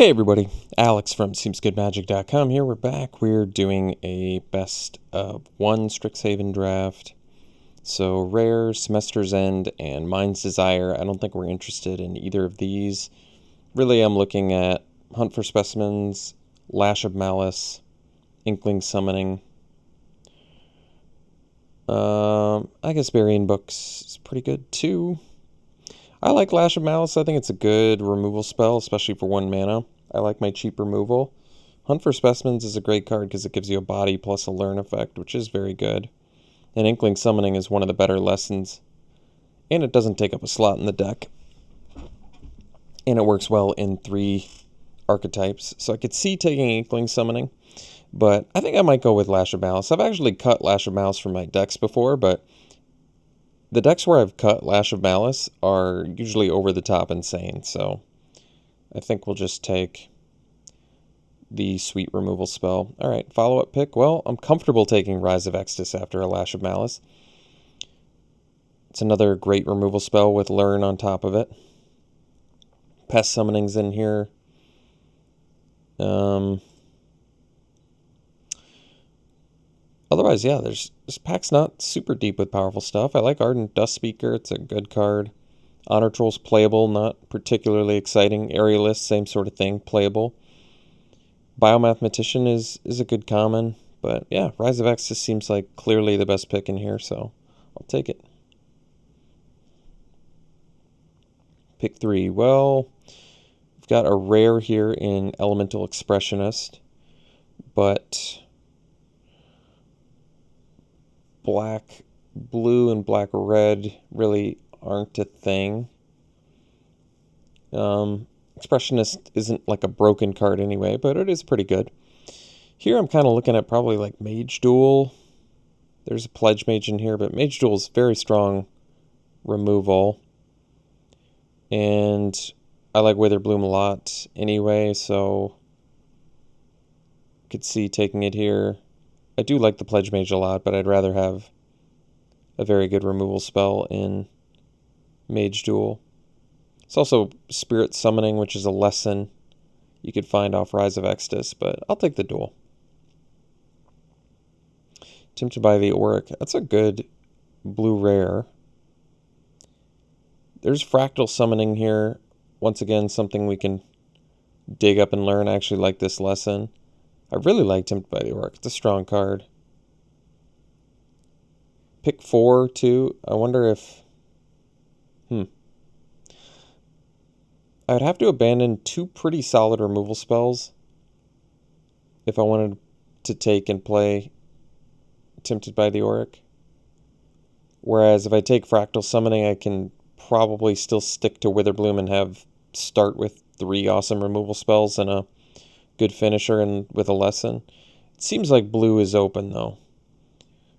Hey everybody, Alex from SeemsGoodMagic.com here. We're back. We're doing a best of one Strixhaven draft. So Rare, Semester's End, and Mind's Desire. I don't think we're interested in either of these. Really, I'm looking at Hunt for Specimens, Lash of Malice, Inkling Summoning. I guess Burying Books is pretty good too. I like Lash of Malice. I think it's a good removal spell, especially for 1 mana. I like my cheap removal. Hunt for Specimens is a great card because it gives you a body plus a learn effect, which is very good. And Inkling Summoning is one of the better lessons. And it doesn't take up a slot in the deck. And it works well in 3 archetypes. So I could see taking Inkling Summoning. But I think I might go with Lash of Malice. I've actually cut Lash of Malice from my decks before, but the decks where I've cut Lash of Malice are usually over the top insane, so I think we'll just take the sweet removal spell. Alright, follow-up pick. Well, I'm comfortable taking Rise of Extus after a Lash of Malice. It's another great removal spell with Learn on top of it. Pest Summoning's in here. Otherwise, yeah, this pack's not super deep with powerful stuff. I like Ardent Dustspeaker. It's a good card. Honor Troll's playable, not particularly exciting. Aerialist, same sort of thing, playable. Biomathematician is a good common. But yeah, Rise of Extus seems like clearly the best pick in here, so I'll take it. Pick 3. Well, we've got a rare here in Elemental Expressionist, but black, blue, and black, red really aren't a thing. Expressionist isn't like a broken card anyway, but it is pretty good. Here I'm kind of looking at probably like Mage Duel. There's a Pledge Mage in here, but Mage Duel is very strong removal. And I like Witherbloom a lot anyway, so I could see taking it here. I do like the Pledge Mage a lot, but I'd rather have a very good removal spell in Mage Duel. It's also Spirit Summoning, which is a lesson you could find off Rise of Extus, but I'll take the duel. Tempted by the Auric. That's a good blue rare. There's Fractal Summoning here. Once again, something we can dig up and learn. I actually like this lesson. I really like Tempted by the Auric. It's a strong card. Pick 4, too. I wonder if... I would have to abandon 2 pretty solid removal spells if I wanted to take and play Tempted by the Auric. Whereas if I take Fractal Summoning, I can probably still stick to Witherbloom and start with 3 awesome removal spells and a good finisher and with a lesson. It seems like blue is open, though.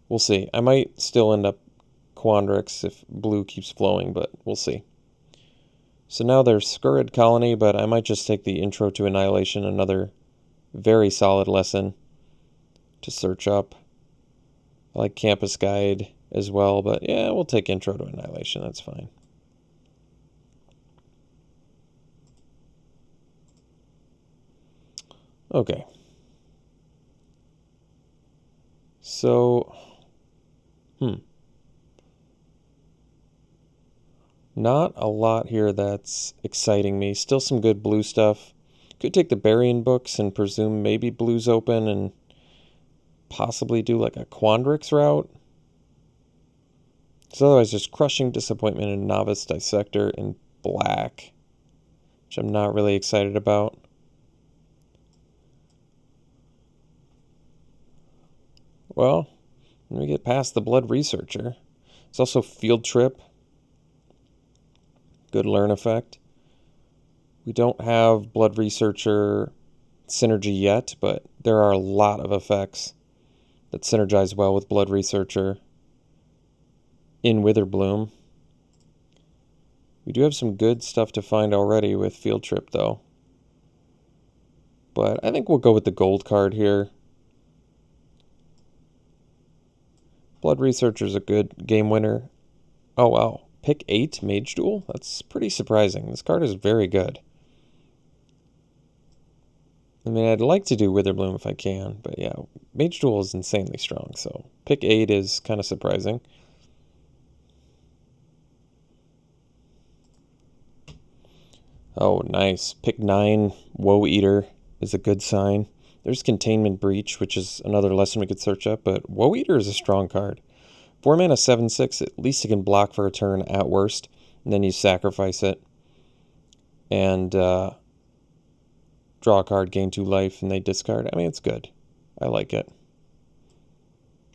We'll see. I might still end up Quandrix if blue keeps flowing, but we'll see. So now there's Scurrid Colony, but I might just take the Intro to Annihilation, another very solid lesson to search up. I like Campus Guide as well, but yeah, we'll take Intro to Annihilation. That's fine. Okay. So, not a lot here that's exciting me. Still some good blue stuff. Could take the Burying Books and presume maybe blue's open and possibly do like a Quandrix route. So otherwise just Crushing Disappointment and Novice Dissector in black, which I'm not really excited about. Well, let me get past the Blood Researcher. It's also Field Trip. Good learn effect. We don't have Blood Researcher synergy yet, but there are a lot of effects that synergize well with Blood Researcher in Witherbloom. We do have some good stuff to find already with Field Trip, though. But I think we'll go with the gold card here. Blood Researcher's a good game winner. Oh, wow. Pick 8 Mage Duel? That's pretty surprising. This card is very good. I mean, I'd like to do Witherbloom if I can, but yeah, Mage Duel is insanely strong, so pick 8 is kind of surprising. Oh, nice. Pick 9, Woe Eater is a good sign. There's Containment Breach, which is another lesson we could search up, but Woe Eater is a strong card. 4 mana, 7/6, at least it can block for a turn at worst, and then you sacrifice it and draw a card, gain 2 life, and they discard. I mean, it's good. I like it.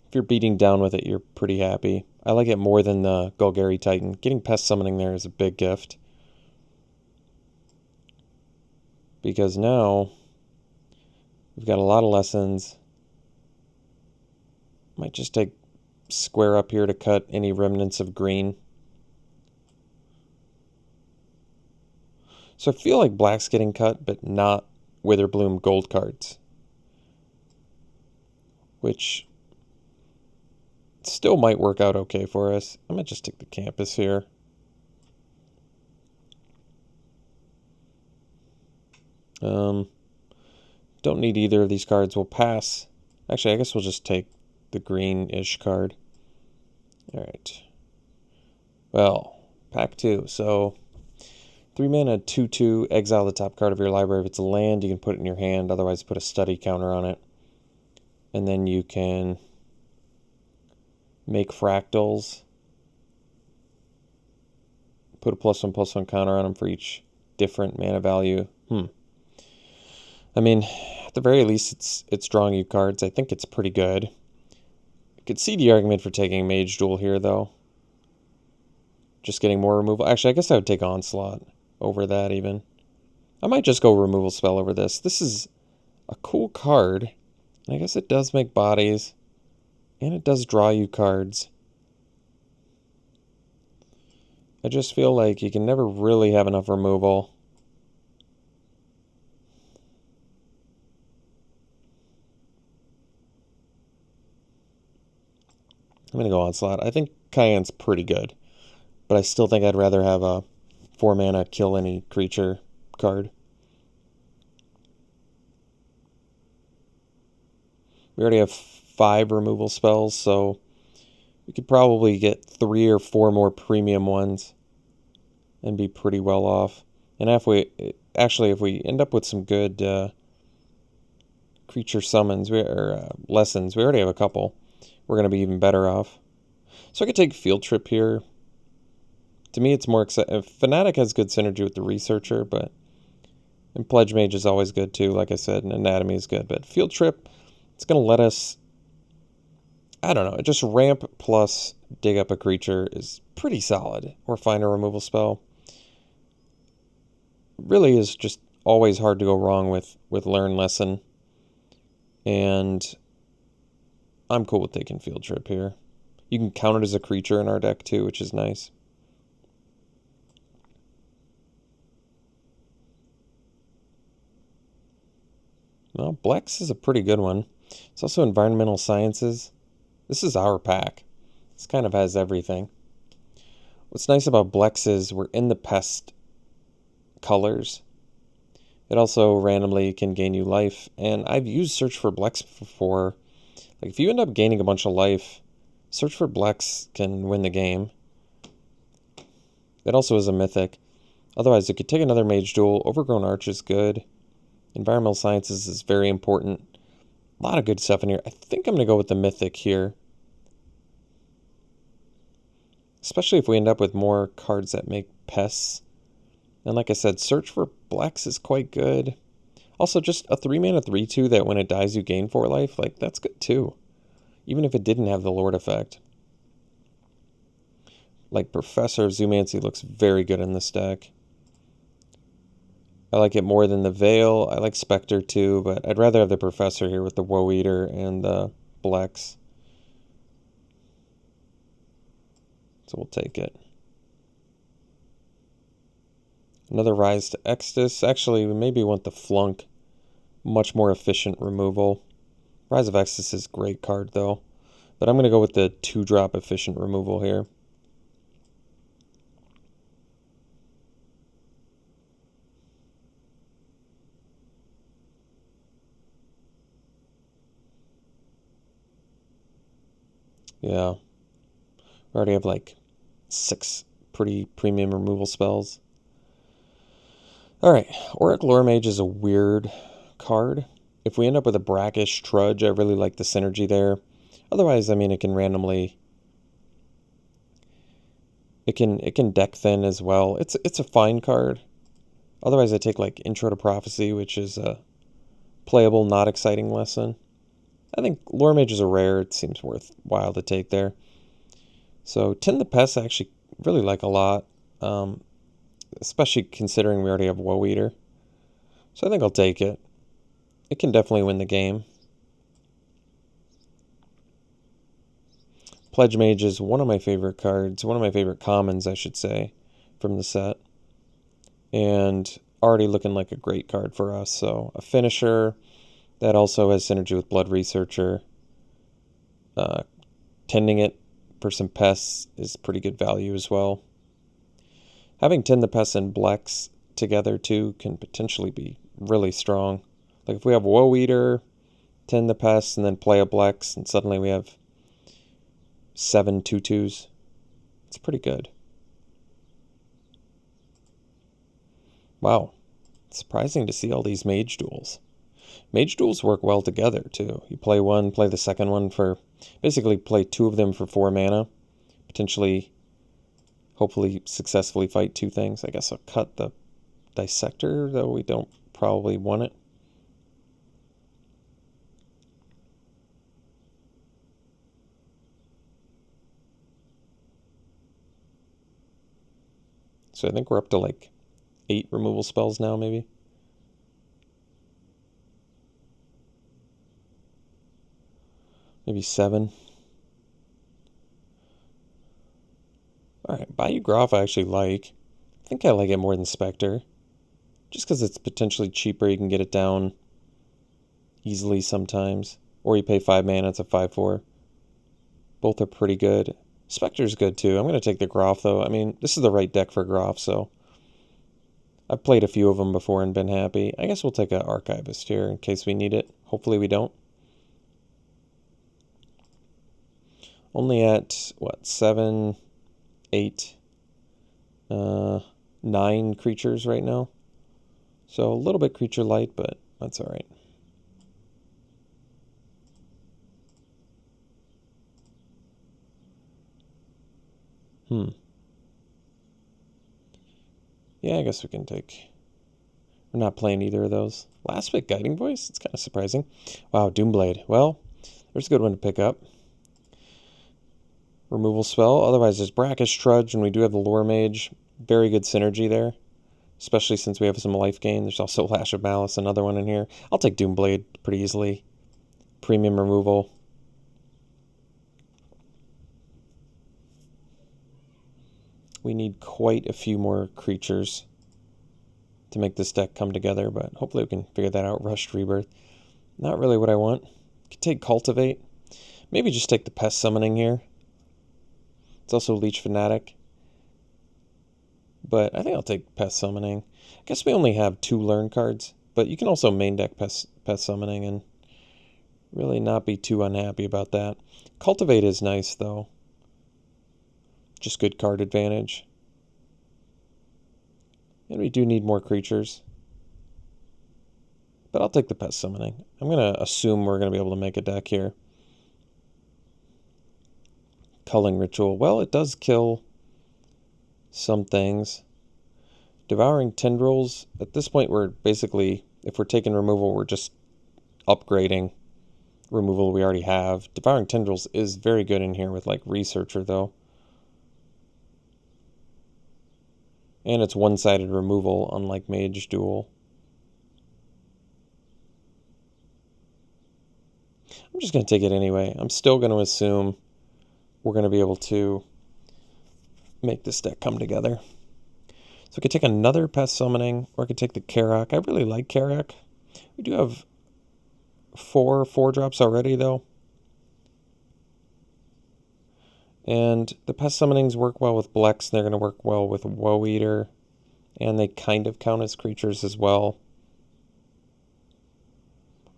If you're beating down with it, you're pretty happy. I like it more than the Golgari Titan. Getting Pest Summoning there is a big gift. Because now we've got a lot of lessons. Might just take square up here to cut any remnants of green. So I feel like black's getting cut, but not Witherbloom gold cards. Which still might work out okay for us. I might just take the campus here. Don't need either of these cards. We'll pass. Actually, I guess we'll just take the green-ish card. All right. Well, pack 2. So 3 mana, 2/2, exile the top card of your library. If it's a land, you can put it in your hand. Otherwise, put a study counter on it. And then you can make fractals. Put a +1/+1 counter on them for each different mana value. I mean, at the very least, it's drawing you cards. I think it's pretty good. I could see the argument for taking Mage Duel here, though. Just getting more removal. Actually, I guess I would take Onslaught over that, even. I might just go Removal Spell over this. This is a cool card. And I guess it does make bodies. And it does draw you cards. I just feel like you can never really have enough removal. I'm going to go Onslaught. I think Cayenne's pretty good. But I still think I'd rather have a 4 mana kill any creature card. We already have 5 removal spells, so we could probably get 3 or 4 more premium ones and be pretty well off. And if we end up with some good creature summons or lessons, we already have a couple. We're going to be even better off. So I could take Field Trip here. To me, it's more exciting. Fnatic has good synergy with the Researcher, and Pledge Mage is always good too, like I said, and Anatomy is good. But Field Trip, it's going to let us, I don't know, just ramp plus dig up a creature is pretty solid. Or find a removal spell. Really is just always hard to go wrong with Learn Lesson. And I'm cool with taking Field Trip here. You can count it as a creature in our deck too, which is nice. Well, Blex is a pretty good one. It's also Environmental Sciences. This is our pack. This kind of has everything. What's nice about Blex is we're in the pest colors. It also randomly can gain you life. And I've used Search for Blex before. Like if you end up gaining a bunch of life, Search for Blex can win the game. It also is a mythic. Otherwise, you could take another Mage Duel. Overgrown Arch is good. Environmental Sciences is very important. A lot of good stuff in here. I think I'm going to go with the mythic here. Especially if we end up with more cards that make pests. And like I said, Search for Blex is quite good. Also, just a 3 mana 3/2 that when it dies you gain 4 life. Like, that's good too. Even if it didn't have the Lord effect. Like Professor of Zoomancy looks very good in this deck. I like it more than the Veil. I like Spectre too, but I'd rather have the Professor here with the Woe Eater and the Blex. So we'll take it. Another Rise to Extus. Actually, we maybe want the Flunk. Much more efficient removal. Rise of Extus is a great card though. But I'm going to go with the 2-drop efficient removal here. Yeah. We already have like 6 pretty premium removal spells. Alright, Auric Lore Mage is a weird card. If we end up with a Brackish Trudge, I really like the synergy there. Otherwise, I mean, it can randomly... It can deck thin as well. It's a fine card. Otherwise, I take like Intro to Prophecy, which is a playable, not exciting lesson. I think Lore Mages are rare. It seems worthwhile to take there. So Tend the Pest I actually really like a lot, especially considering we already have Woe Eater. So I think I'll take it. It can definitely win the game. Pledge Mage is one of my favorite cards, one of my favorite commons, I should say, from the set. And already looking like a great card for us. So a finisher that also has synergy with Blood Researcher. Tending it for some pests is pretty good value as well. Having Tend the Pests and Blex together too can potentially be really strong. Like if we have Woe Eater, Tend the Pests, and then play a Blex, and suddenly we have 7 2/2s. It's pretty good. Wow. Surprising to see all these Mage Duels. Mage Duels work well together too. You play one, play the second one for... Basically play 2 of them for 4 mana. Potentially, hopefully successfully fight 2 things. I guess I'll cut the Dissector, though we don't probably want it. So I think we're up to like 8 removal spells now, maybe. Maybe 7. Alright, Bayou Groff I actually like. I think I like it more than Spectre. Just because it's potentially cheaper, you can get it down easily sometimes. Or you pay 5 mana, it's a 5/4. Both are pretty good. Spectre's good too. I'm going to take the Groff though. I mean, this is the right deck for Groff, so... I've played a few of them before and been happy. I guess we'll take an Archivist here in case we need it. Hopefully we don't. Only at, what, 7, 8, 9 creatures right now. So a little bit creature light, but that's alright. Yeah, I guess we can take... We're not playing either of those. Last pick, Guiding Voice? It's kind of surprising. Wow, Doomblade. Well, there's a good one to pick up. Removal spell. Otherwise, there's Brackish Trudge, and we do have the Lore Mage. Very good synergy there, especially since we have some life gain. There's also Lash of Malice, another one in here. I'll take Doomblade pretty easily. Premium removal. We need quite a few more creatures to make this deck come together, but hopefully we can figure that out. Rushed Rebirth. Not really what I want. Could take Cultivate. Maybe just take the Pest Summoning here. It's also Leech Fanatic. But I think I'll take Pest Summoning. I guess we only have 2 Learn cards, but you can also main deck Pest Summoning and really not be too unhappy about that. Cultivate is nice, though. Just good card advantage. And we do need more creatures. But I'll take the Pest Summoning. I'm going to assume we're going to be able to make a deck here. Culling Ritual. Well, it does kill some things. Devouring Tendrils. At this point, we're basically, if we're taking removal, we're just upgrading removal we already have. Devouring Tendrils is very good in here with like Researcher, though. And it's one-sided removal, unlike Mage Duel. I'm just going to take it anyway. I'm still going to assume we're going to be able to make this deck come together. So I could take another Pest Summoning, or I could take the Karak. I really like Karak. We do have 4 4-drops already, though. And the Pest Summonings work well with Blex, and they're going to work well with Woe Eater. And they kind of count as creatures as well.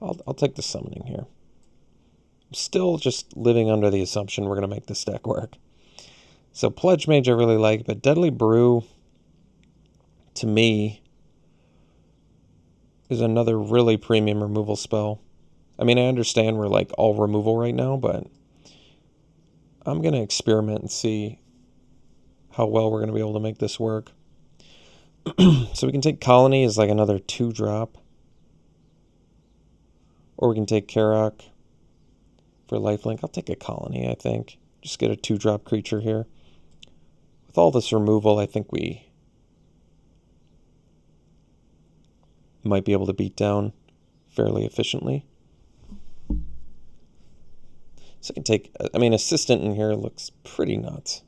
I'll take the Summoning here. still just living under the assumption we're going to make this deck work. So Pledge Mage I really like, but Deadly Brew, to me, is another really premium removal spell. I mean, I understand we're like all removal right now, but I'm going to experiment and see how well we're going to be able to make this work. So we can take Colony as like another 2-drop. Or we can take Karak for lifelink. I'll take a Colony, I think. Just get a 2-drop creature here. With all this removal, I think we might be able to beat down fairly efficiently. So I can take, I mean, Assistant in here looks pretty nuts.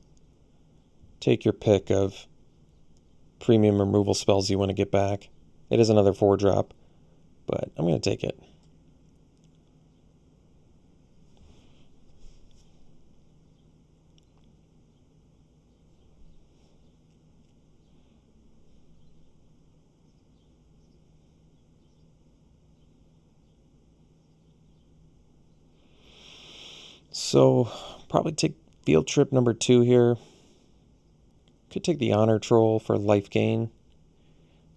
Take your pick of premium removal spells you want to get back. It is another 4-drop, but I'm going to take it. So, probably take Field Trip number 2 here. Could take the Honor Troll for life gain.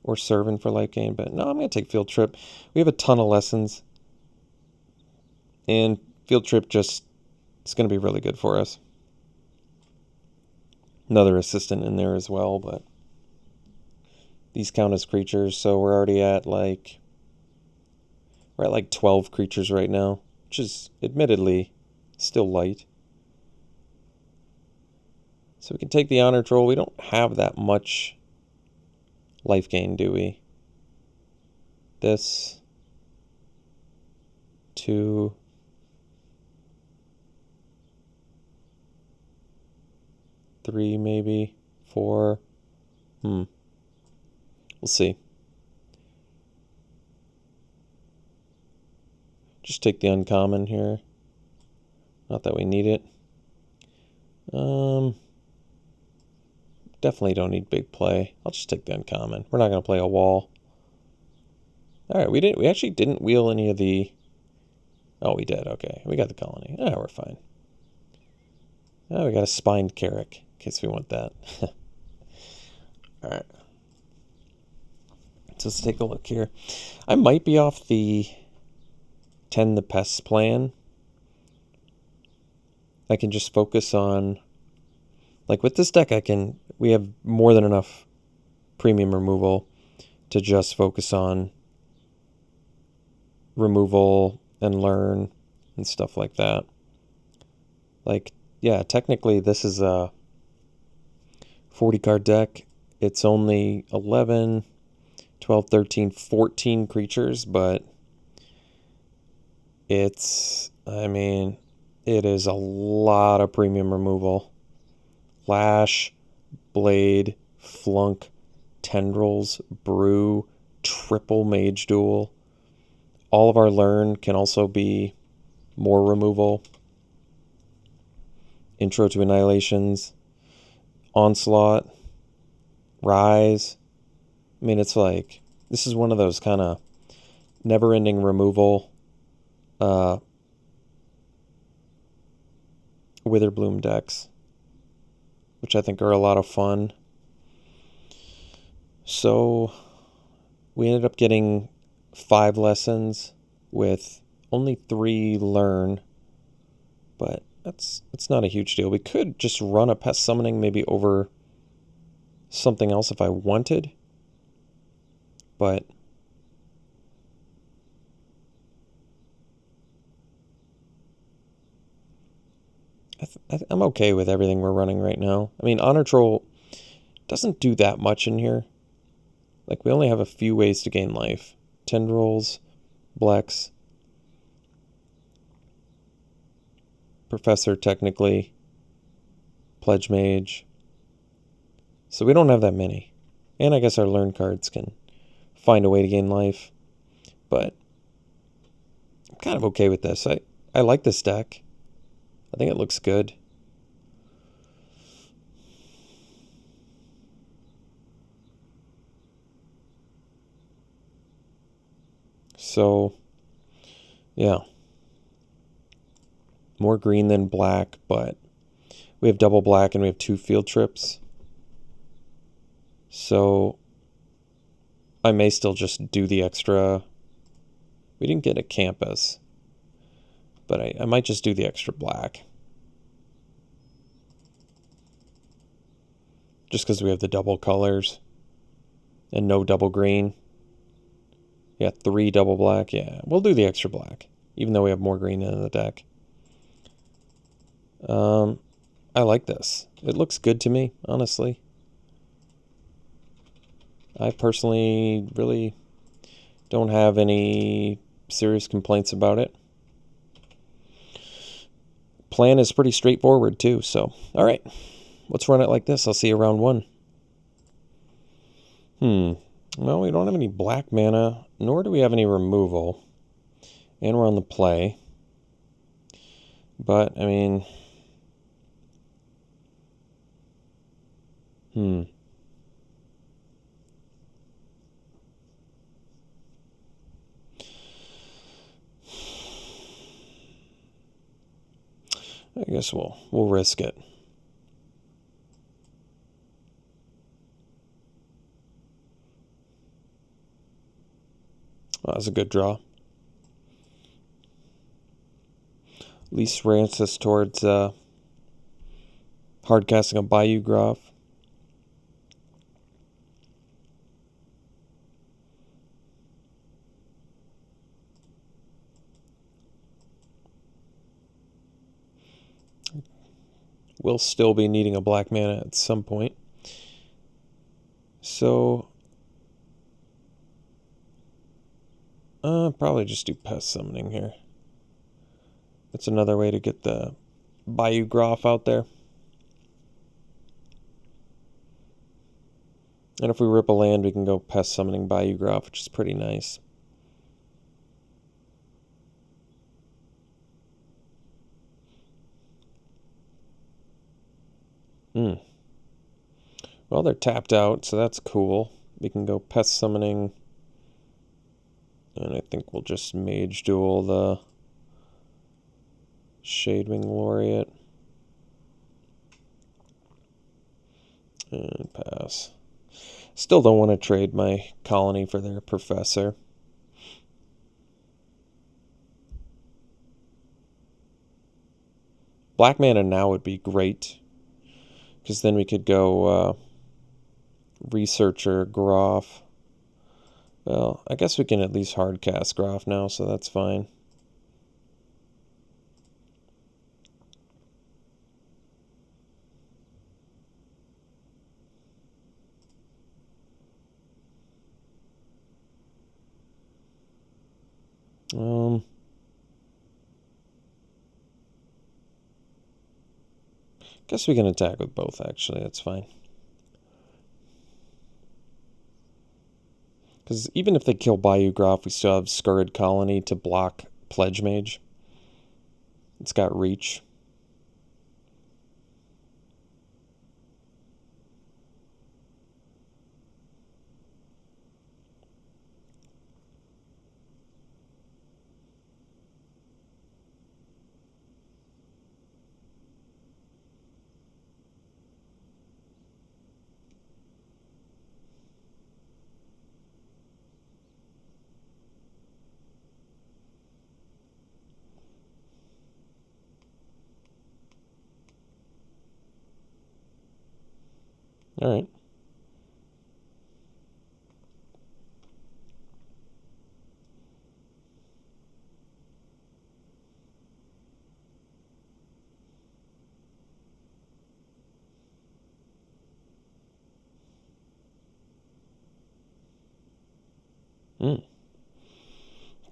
Or Servant for life gain. But no, I'm going to take Field Trip. We have a ton of lessons. And Field Trip just is going to be really good for us. Another Assistant in there as well, but these count as creatures, so we're already at like 12 creatures right now, which is admittedly still light. So we can take the Honor Troll. We don't have that much life gain, do we? This 2, 3 maybe, 4. We'll see. Just take the uncommon here. Not that we need it. Definitely don't need big play. I'll just take the uncommon. We're not going to play a wall. All right, we actually didn't wheel any of the... Oh, we did. Okay, we got the Colony. Ah, we're fine. Oh, we got a Spined Karak, in case we want that. All right. So let's take a look here. I might be off the Tend the Pests plan. I can just focus on... Like with this deck, we have more than enough premium removal to just focus on removal and learn and stuff like that. Like, yeah, technically this is a 40-card deck. It's only 11, 12, 13, 14 creatures, but it's, I mean, it is a lot of premium removal. Lash, Blade, Flunk, Tendrils, Brew, Triple Mage Duel. All of our Learn can also be more removal. Intro to Annihilations, Onslaught, Rise. I mean, it's like, this is one of those kind of never-ending removal Witherbloom decks, which I think are a lot of fun. So we ended up getting 5 lessons with only 3 learn, but it's not a huge deal. We could just run a pest summoning maybe over something else if I wanted, but I'm okay with everything we're running right now. I mean, Honor Troll doesn't do that much in here. Like, we only have a few ways to gain life. Tendrils, Blex, Professor technically, Pledge Mage. So we don't have that many. And I guess our Learn cards can find a way to gain life. But I'm kind of okay with this. I like this deck. I think it looks good. So, yeah. more green than black, but we have double black and we have 2 field trips. So I may still just do the extra. We didn't get a campus, but I might just do the extra black. Just because we have the double colors and no double green. Yeah, 3 double black. Yeah, we'll do the extra black, even though we have more green in the deck. I like this. It looks good to me, honestly. I personally really don't have any serious complaints about it. Plan is pretty straightforward too, so all right. Let's run it like this. I'll see you round 1. Well, we don't have any black mana, nor do we have any removal. And we're on the play. But, I mean... I guess we'll risk it. Well, that was a good draw. At least rants us towards hard casting a Bayou Graph. We'll still be needing a black mana at some point. So, probably just do pest summoning here. That's another way to get the Bayou Graph out there. And if we rip a land, we can go pest summoning Bayou Graph, which is pretty nice. Well, they're tapped out, so that's cool. We can go pest summoning. And I think we'll just mage duel the Shadewing Laureate. And pass. Still don't want to trade my colony for their professor. Black mana now would be great, because then we could go Researcher, Graph. Well, I guess we can at least hardcast Graph now, so that's fine. Guess we can attack with both, actually. That's fine. Because even if they kill Bayou Graph, we still have Scurrid Colony to block Pledge Mage. It's got reach. All right.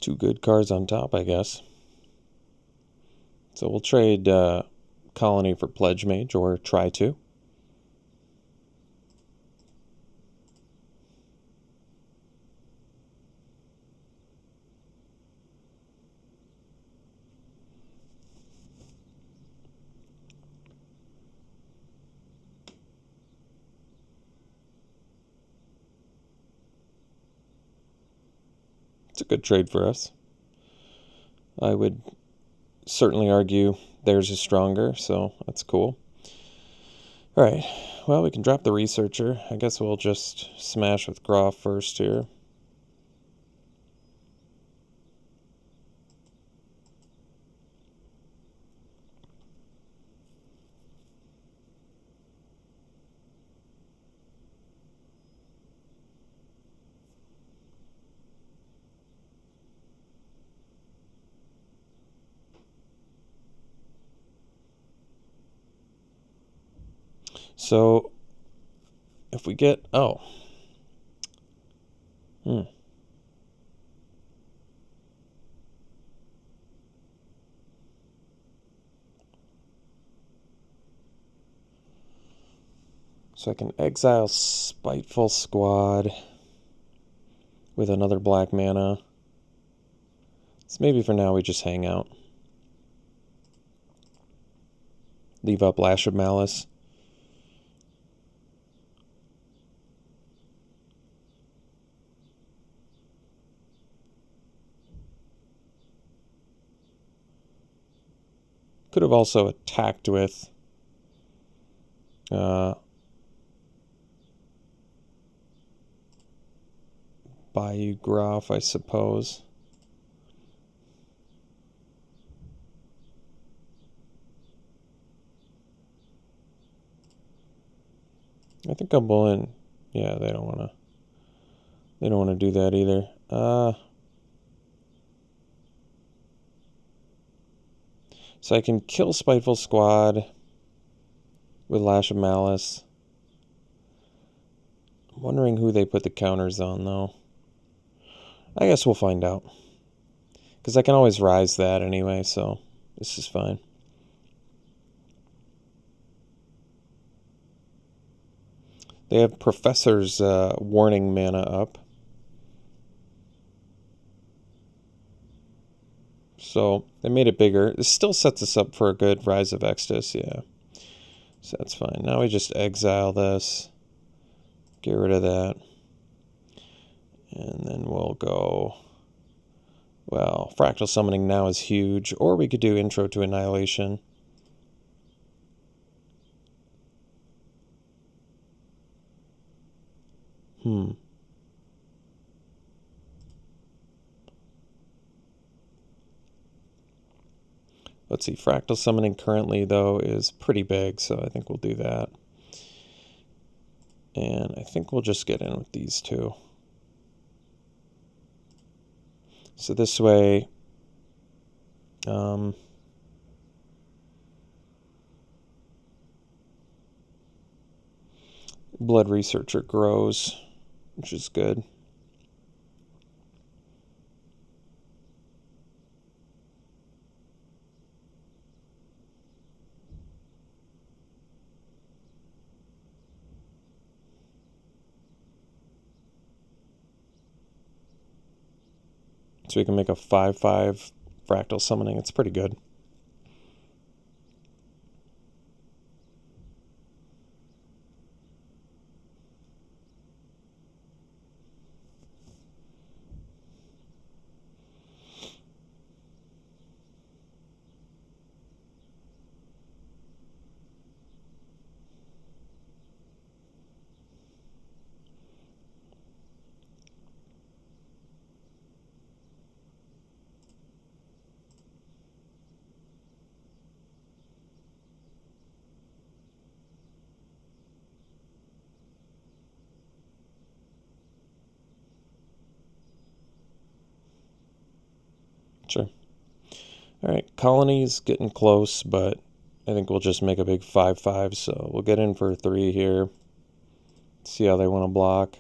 Two good cards on top, I guess. So we'll trade Colony for Pledge Mage, or try to. It's a good trade for us. I would certainly argue theirs is stronger, so that's cool. Alright, well, we can drop the Researcher. I guess we'll just smash with Groff first here. So, if we get... Oh. So I can exile Spiteful Squad with another black mana. So maybe for now we just hang out. Leave up Lash of Malice. Could have also attacked with Bayou Groff, I suppose. I think I'm willing. Yeah, they don't want to. They don't want to do that either. So I can kill Spiteful Squad with Lash of Malice. I'm wondering who they put the counters on, though. I guess we'll find out. Because I can always rise that anyway, so this is fine. They have Professor's Warning mana up. So they made it bigger. This still sets us up for a good Rise of Extus, yeah. So that's fine. Now we just exile this. Get rid of that. And then we'll go... Well, Fractal Summoning now is huge. Or we could do Intro to Annihilation. Let's see, Fractal Summoning currently, though, is pretty big, so I think we'll do that. And I think we'll just get in with these two. So this way, Blood Researcher grows, which is good. So we can make a 5/5 Fractal Summoning. It's pretty good. Sure. Alright, Colony's getting close, but I think we'll just make a big 5/5, so we'll get in for 3 here. See how they want to block.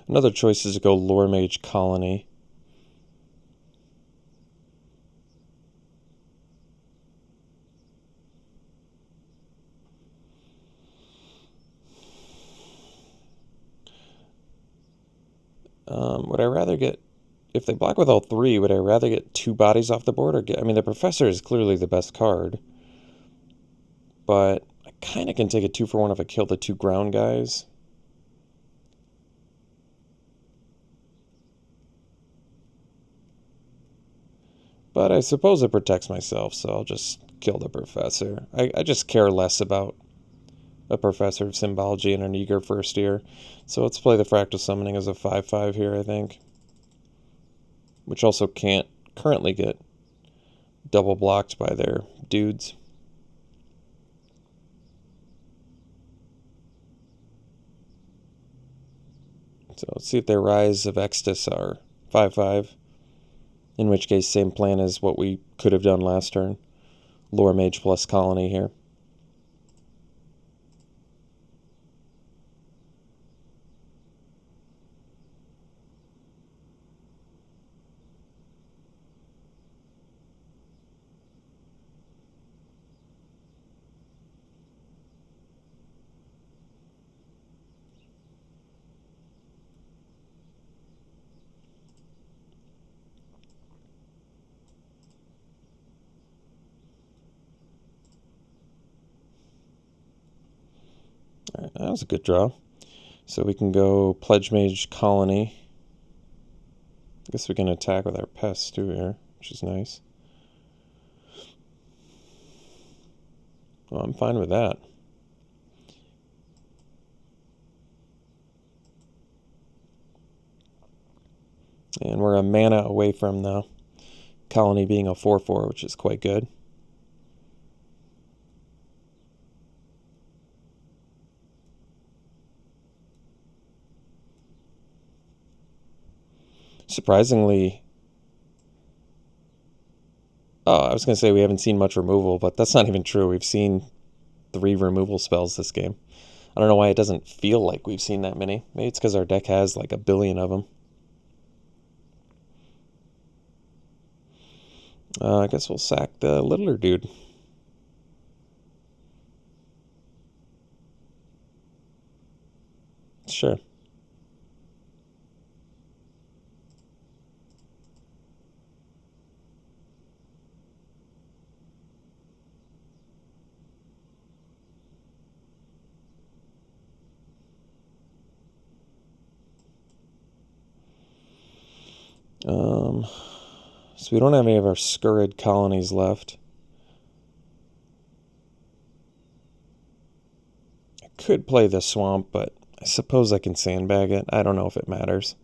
Another choice is to go Lore Mage Colony. Would I rather get... if they block with all three, would I rather get 2 bodies off the board or get... I mean, the Professor is clearly the best card. But I kind of can take a 2-for-1 if I kill the 2 ground guys. But I suppose it protects myself, so I'll just kill the Professor. I just care less about a Professor of Symbology in an eager first year. So let's play the Fractal Summoning as a 5/5 here, I think. Which also can't currently get double blocked by their dudes. So let's see if their Rise of Extus are 5/5. In which case, same plan as what we could have done last turn. Lore Mage plus Colony here. All right, that was a good draw. So we can go Pledge Mage Colony. I guess we can attack with our pests too here, which is nice. Well, I'm fine with that. And we're a mana away from the Colony being a 4/4, which is quite good. Surprisingly, I was going to say we haven't seen much removal, but that's not even true. We've seen 3 removal spells this game. I don't know why it doesn't feel like we've seen that many. Maybe it's because our deck has like a billion of them. I guess we'll sack the littler dude. Sure. So we don't have any of our Scurrid colonies left. I could play the swamp, but I suppose I can sandbag it. I don't know if it matters.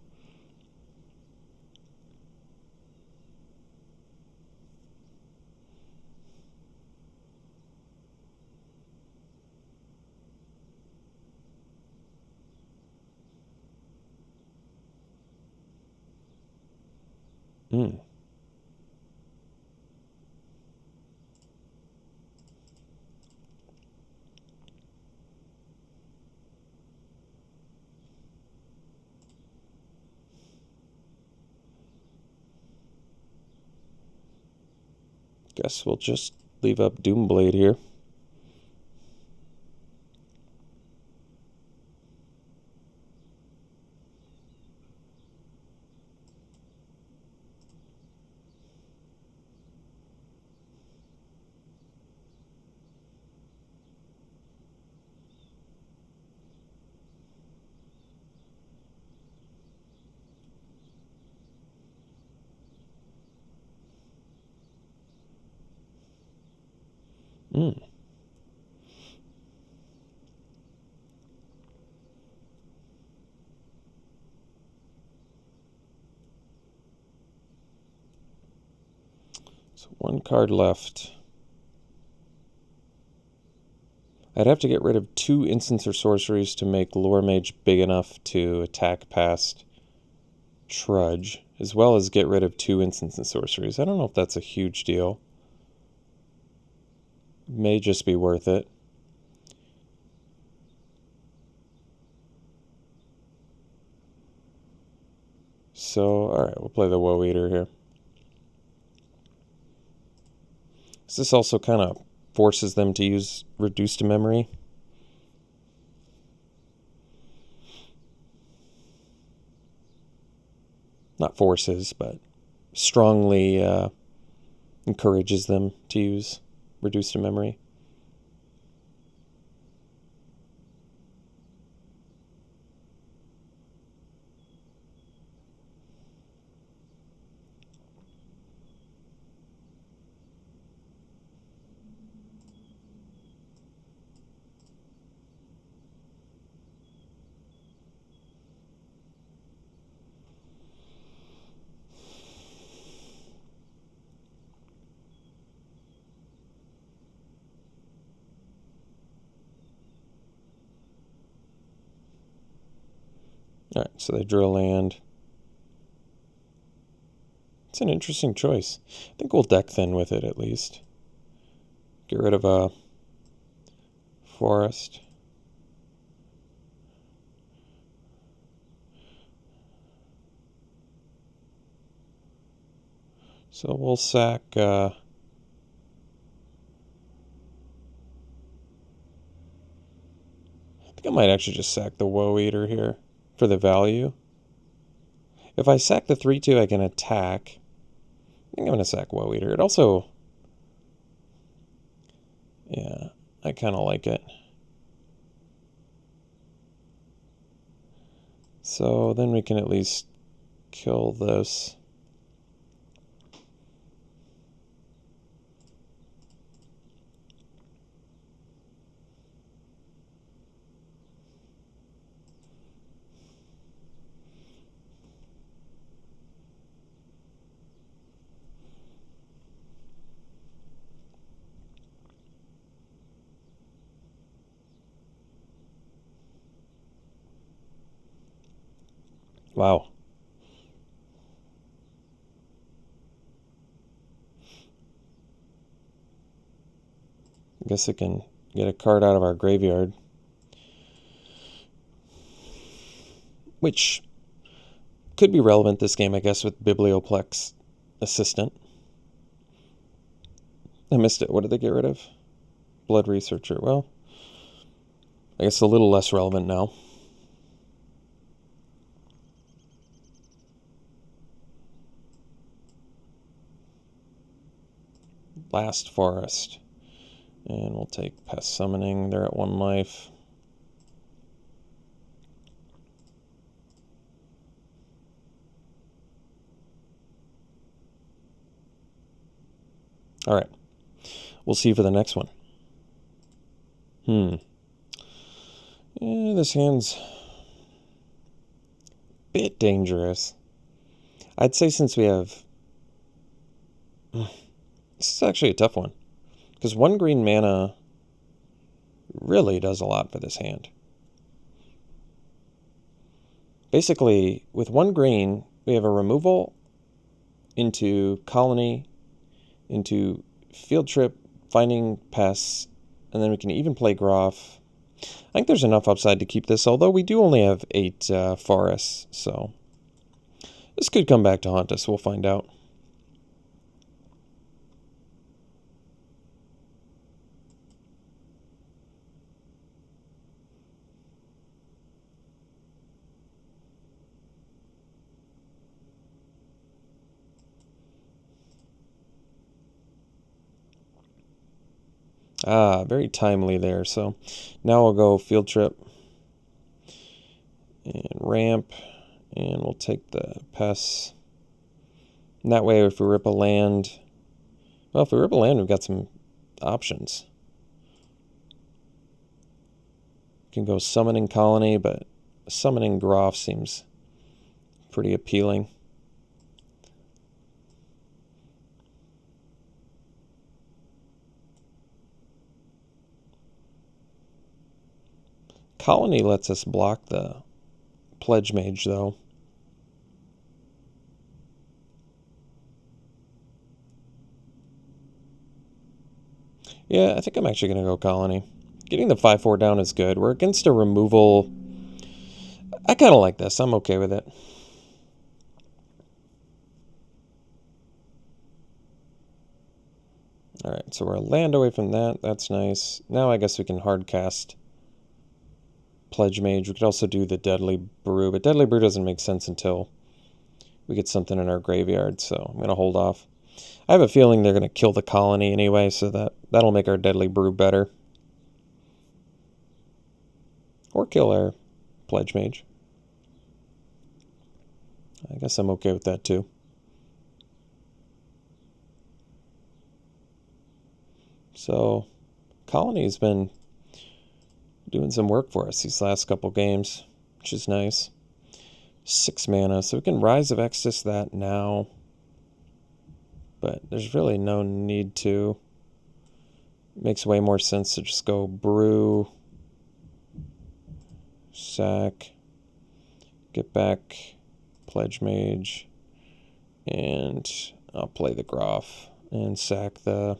Hmm. Guess we'll just leave up Doomblade here. Hmm. So 1 card left. I'd have to get rid of 2 instants or sorceries to make Lore Mage big enough to attack past Trudge, as well as get rid of 2 instants and sorceries. I don't know if that's a huge deal. May just be worth it. So, alright, we'll play the Woe Eater here. This also kind of forces them to use reduced memory. not forces, but strongly encourages them to use reduced to memory. All right, so they drill land. It's an interesting choice. I think we'll deck thin with it at least. Get rid of a forest. So we'll sack... I think I might actually just sack the Woe Eater here for the value. If I sack the 3/2, I can attack. I think I'm going to sack Woe Eater. It also... Yeah, I kind of like it. So then we can at least kill this. Wow. I guess it can get a card out of our graveyard. Which could be relevant this game, I guess, with Biblioplex Assistant. I missed it. What did they get rid of? Blood Researcher. Well, I guess a little less relevant now. Last Forest. And we'll take Pest Summoning. They're at 1 life. All right. We'll see for the next one. Yeah, this hand's a bit dangerous. I'd say since we have... This is actually a tough one. Because 1 green mana really does a lot for this hand. Basically, with 1 green, we have a removal into Colony, into Field Trip, finding pests, and then we can even play Groff. I think there's enough upside to keep this, although we do only have 8 forests, so this could come back to haunt us. We'll find out. Ah, very timely there. So now we'll go Field Trip and Ramp, and we'll take the pests. And that way, if we rip a land, well, if we rip a land, we've got some options. We can go Summoning Colony, but Summoning Groff seems pretty appealing. Colony lets us block the Pledge Mage, though. Yeah, I think I'm actually going to go Colony. Getting the 5/4 down is good. We're against a removal. I kind of like this. I'm okay with it. Alright, so we're a land away from that. That's nice. Now I guess we can hard cast Pledge Mage. We could also do the Deadly Brew, but Deadly Brew doesn't make sense until we get something in our graveyard, so I'm going to hold off. I have a feeling they're going to kill the colony anyway, so that'll make our Deadly Brew better. Or kill our Pledge Mage. I guess I'm okay with that too. So, Colony's been doing some work for us these last couple games, which is nice. 6 mana, so we can Rise of Exodus that now. But there's really no need to. It makes way more sense to just go Brew, sack, get back Pledge Mage, and I'll play the Groff and sack the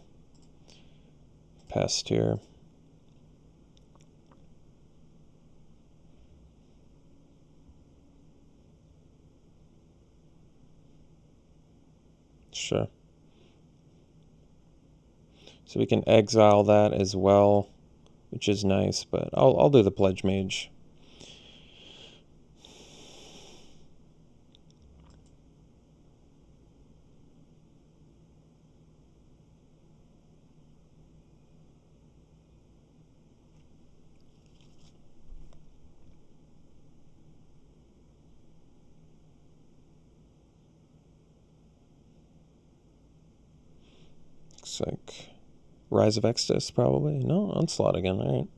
Pest here. Sure. So we can exile that as well, which is nice, but I'll do the Pledge Mage. Looks like Rise of Exodus, probably. No, Onslaught again. All right.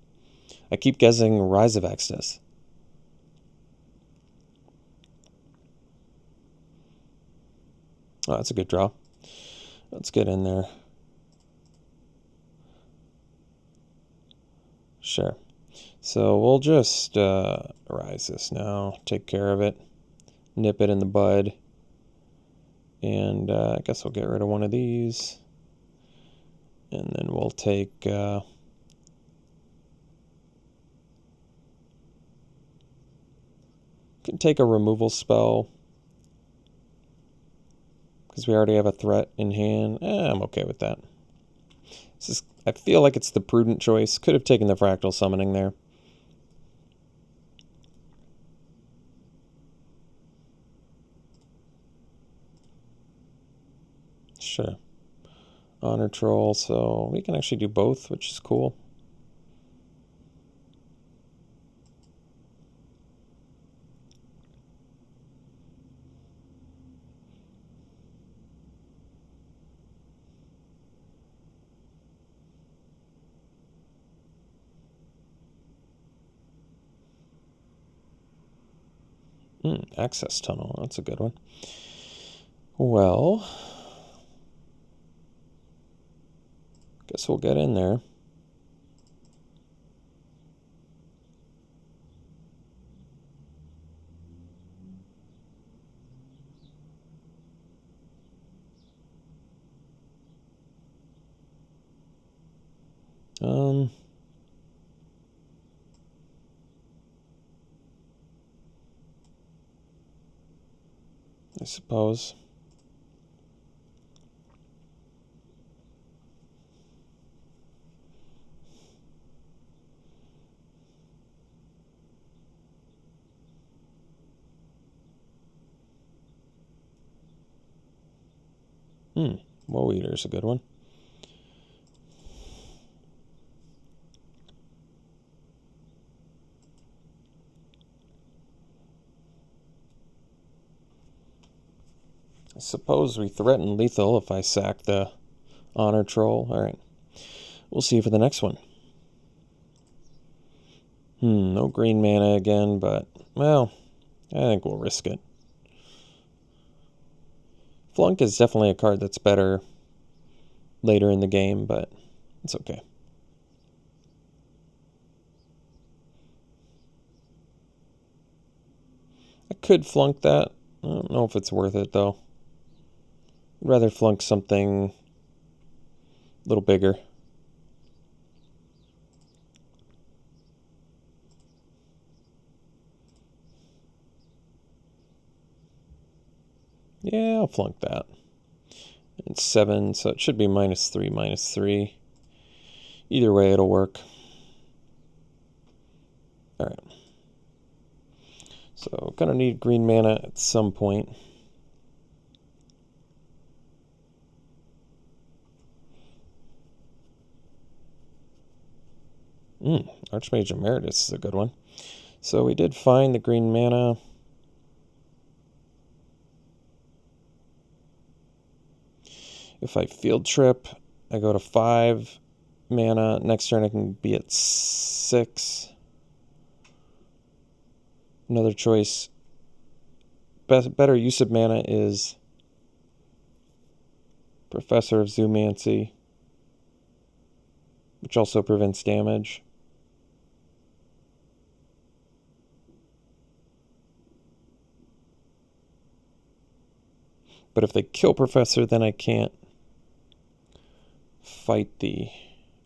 I keep guessing Rise of Exodus. Oh, that's a good draw. Let's get in there. Sure. So we'll just Rise this now. Take care of it. Nip it in the bud. And I guess we'll get rid of one of these. And then we'll take can take a removal spell because we already have a threat in hand. I'm okay with that. I feel like it's the prudent choice. Could have taken the Fractal Summoning there. Sure. Honor Troll, so we can actually do both, which is cool. Access Tunnel, that's a good one. Well, guess we'll get in there. I suppose. Woe Eater's a good one. I suppose we threaten lethal if I sack the Honor Troll. Alright. We'll see for the next one. No green mana again, but, well, I think we'll risk it. Flunk is definitely a card that's better later in the game, but it's okay. I could flunk that. I don't know if it's worth it, though. I'd rather flunk something a little bigger. Yeah, I'll flunk that. It's 7, so it should be -3, -3. Either way, it'll work. Alright. So, gonna need green mana at some point. Archmage Emeritus is a good one. So we did find the green mana. If I field trip, I go to 5 mana. Next turn I can be at 6. Another choice. Better use of mana is Professor of Zoomancy, which also prevents damage. But if they kill Professor, then I can't fight the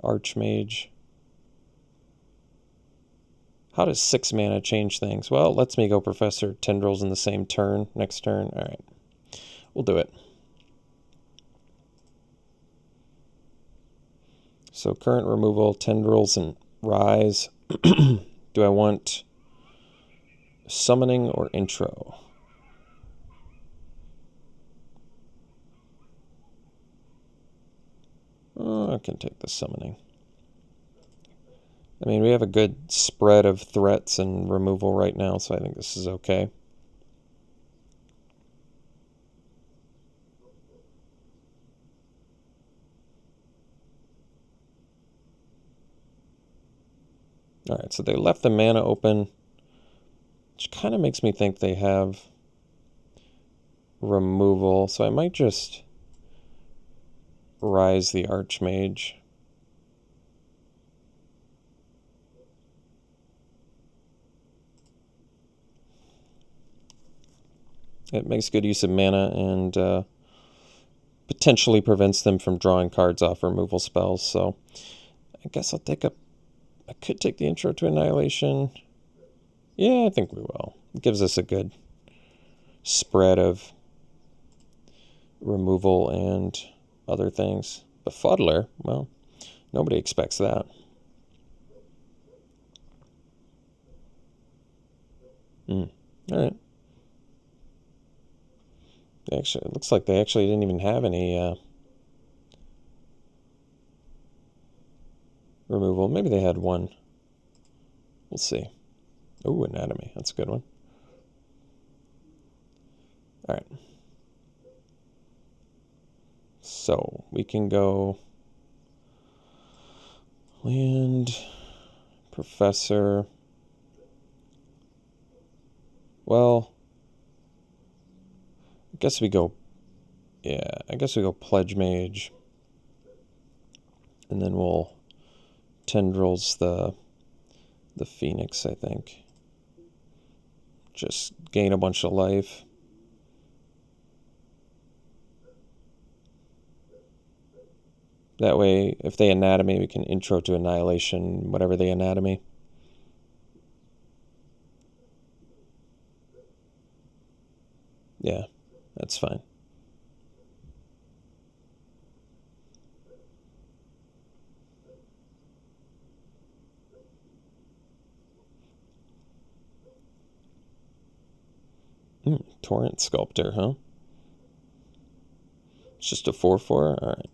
Archmage. How does 6 mana change things? Well, it lets me go Professor Tendrils in the same turn, next turn. All right, we'll do it. So current removal, Tendrils and Rise. Do I want Summoning or Intro? Oh, I can take the Summoning. I mean, we have a good spread of threats and removal right now, so I think this is okay. Alright, so they left the mana open, which kind of makes me think they have removal, so I might just Rise the Archmage. It makes good use of mana and potentially prevents them from drawing cards off removal spells. So I guess I could take the Intro to Annihilation. Yeah, I think we will. It gives us a good spread of removal and other things. Befuddler, well, nobody expects that. All right. Actually, it looks like they actually didn't even have any removal. Maybe they had one. We'll see. Ooh, Anatomy. That's a good one. All right. So we can go land, Professor. Well, I guess we go Pledge Mage. And then we'll Tendrils the Phoenix, I think. Just gain a bunch of life. That way, if they Anatomy, we can Intro to Annihilation, whatever they Anatomy. Yeah, that's fine. Torrent Sculptor, huh? It's just a 4/4? Alright.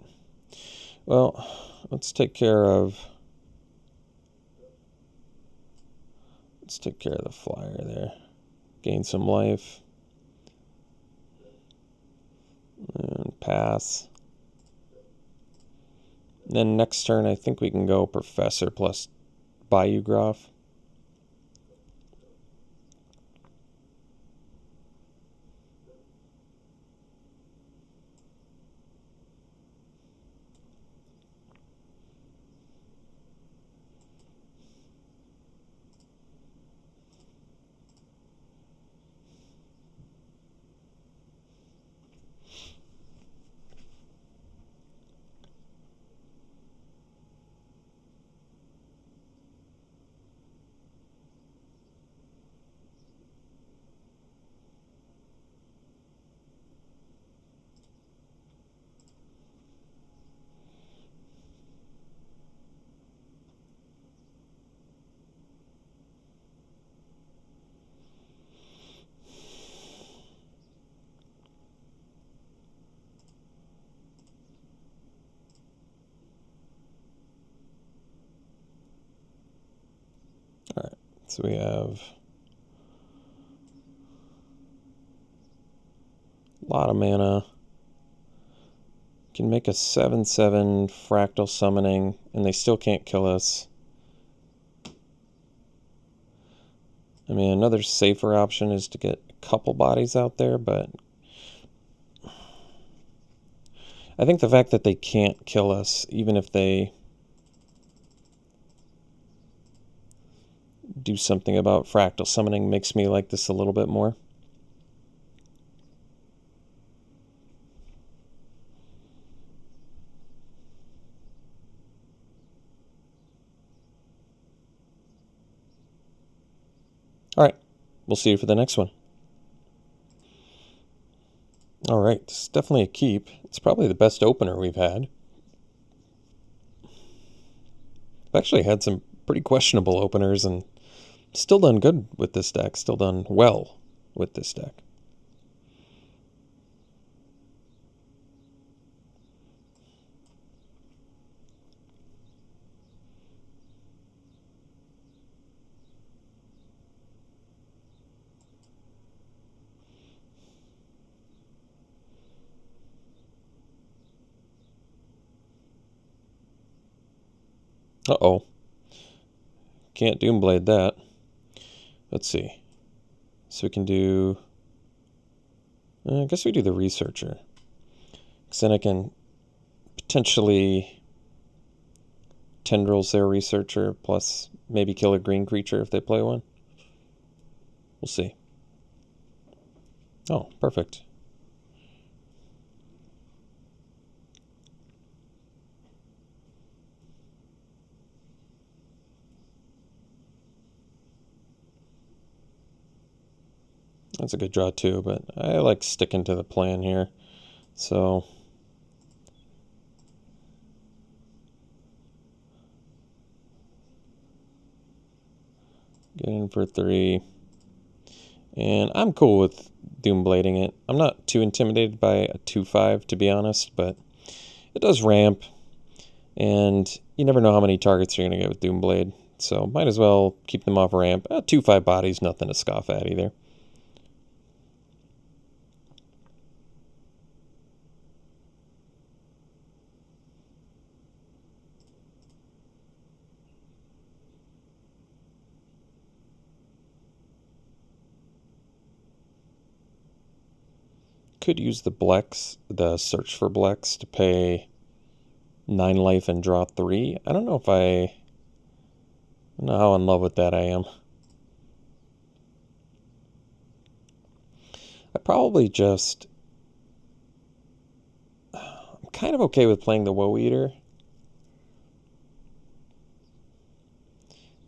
Well, let's take care of the flyer there. Gain some life. And pass. And then next turn, I think we can go Professor plus Biograph. So we have a lot of mana. Can make a 7/7 fractal summoning, and they still can't kill us. I mean, another safer option is to get a couple bodies out there, but I think the fact that they can't kill us, even if they do something about fractal summoning, makes me like this a little bit more. All right, we'll see you for the next one. All right, this is definitely a keep. It's probably the best opener we've had. I've actually had some pretty questionable openers and still done good with this deck, still done well with this deck. Uh-oh. Can't Doomblade that. Let's see. So we can do... I guess we do the Researcher. Because then I can potentially Tendrils their Researcher, plus maybe kill a green creature if they play one. We'll see. Oh, perfect. That's a good draw too, but I like sticking to the plan here. So get in for 3. And I'm cool with Doomblading it. I'm not too intimidated by a 2/5, to be honest, but it does ramp, and you never know how many targets you're going to get with Doomblade, so might as well keep them off ramp. 2/5 body's nothing to scoff at either. Could use the Blex, the search for Blex, to pay 9 life and draw 3. I don't know how in love with that I am. I probably just... I'm kind of okay with playing the Woe Eater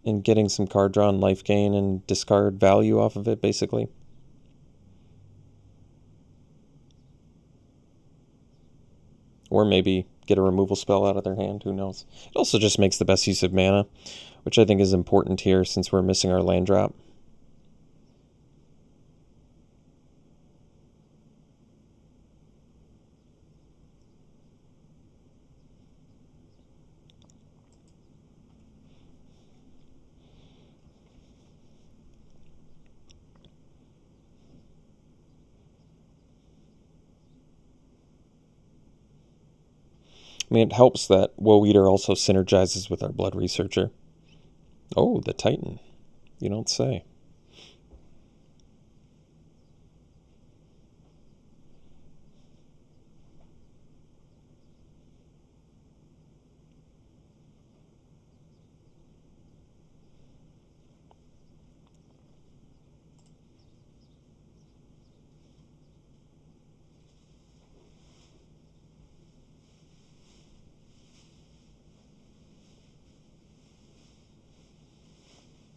and getting some card draw and life gain and discard value off of it, basically. Or maybe get a removal spell out of their hand, who knows. It also just makes the best use of mana, which I think is important here since we're missing our land drop. I mean, it helps that Woe Eater also synergizes with our Blood Researcher. Oh, the Titan. You don't say.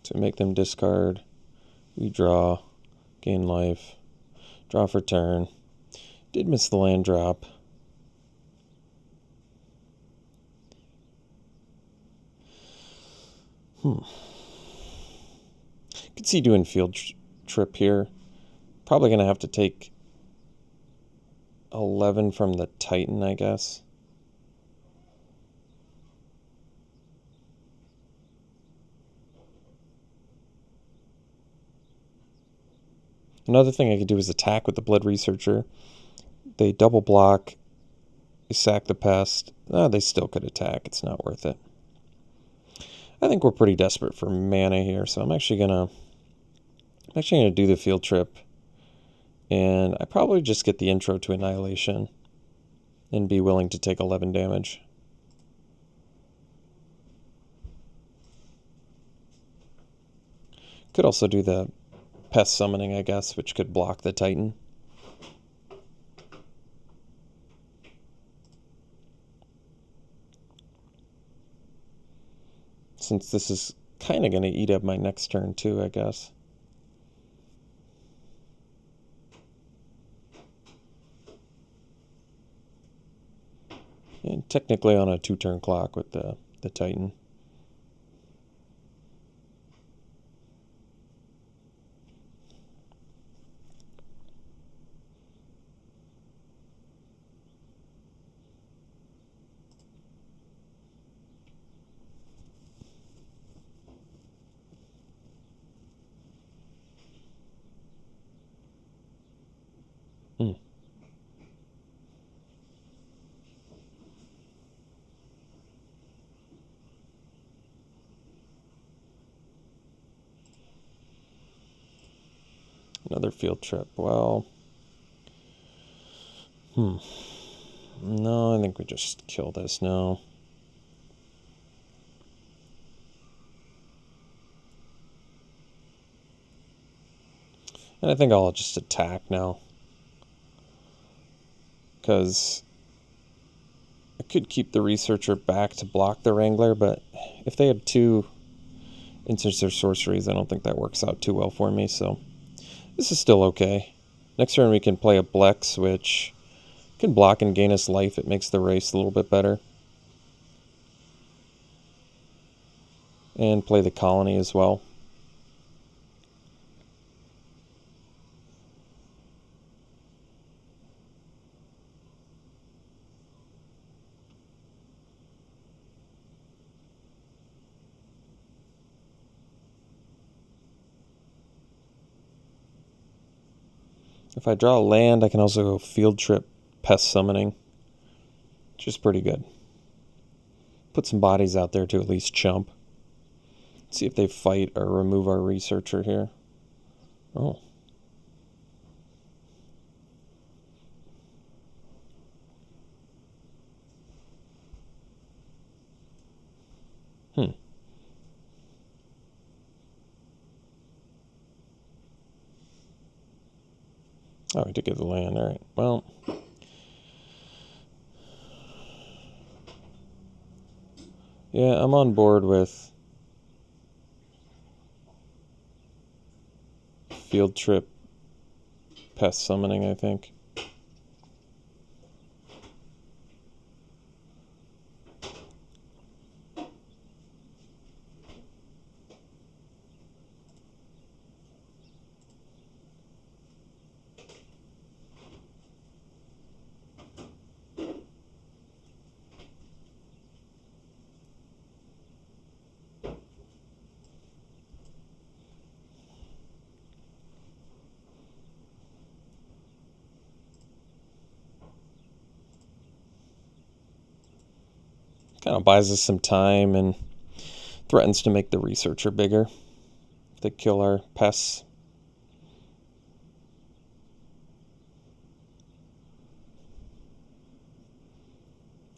To make them discard, we draw, gain life, draw for turn. Did miss the land drop. Could see doing field trip here. Probably going to have to take 11 from the Titan, I guess. Another thing I could do is attack with the Blood Researcher. They double block, they sack the pest. They still could attack. It's not worth it. I think we're pretty desperate for mana here, so I'm actually gonna do the field trip, and I probably just get the intro to Annihilation and be willing to take 11 damage. Could also do the Pest Summoning, I guess, which could block the Titan. Since this is kind of going to eat up my next turn too, I guess. And technically on a 2-turn clock with the Titan. Another field trip. Well, no, I think we just kill this now. And I think I'll just attack now, because I could keep the Researcher back to block the Wrangler, but if they have 2 instants or sorceries, I don't think that works out too well for me, so this is still okay. Next turn we can play a Blex, which can block and gain us life. It makes the race a little bit better. And play the Colony as well. If I draw a land, I can also go field trip Pest Summoning, which is pretty good. Put some bodies out there to at least chump. See if they fight or remove our Researcher here. Oh. Oh, we did get the land. All right. Well, yeah, I'm on board with field trip Pest Summoning, I think. Kind of buys us some time and threatens to make the Researcher bigger if they kill our pests.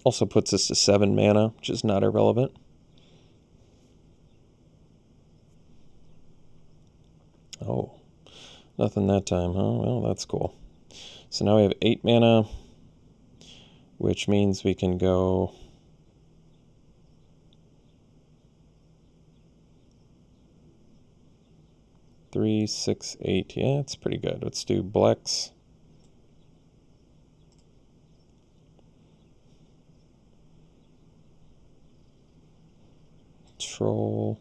Also puts us to 7 mana, which is not irrelevant. Oh, nothing that time, huh? Well, that's cool. So now we have 8 mana, which means we can go 3, 6, 8. Yeah, it's pretty good. Let's do Blex. Troll.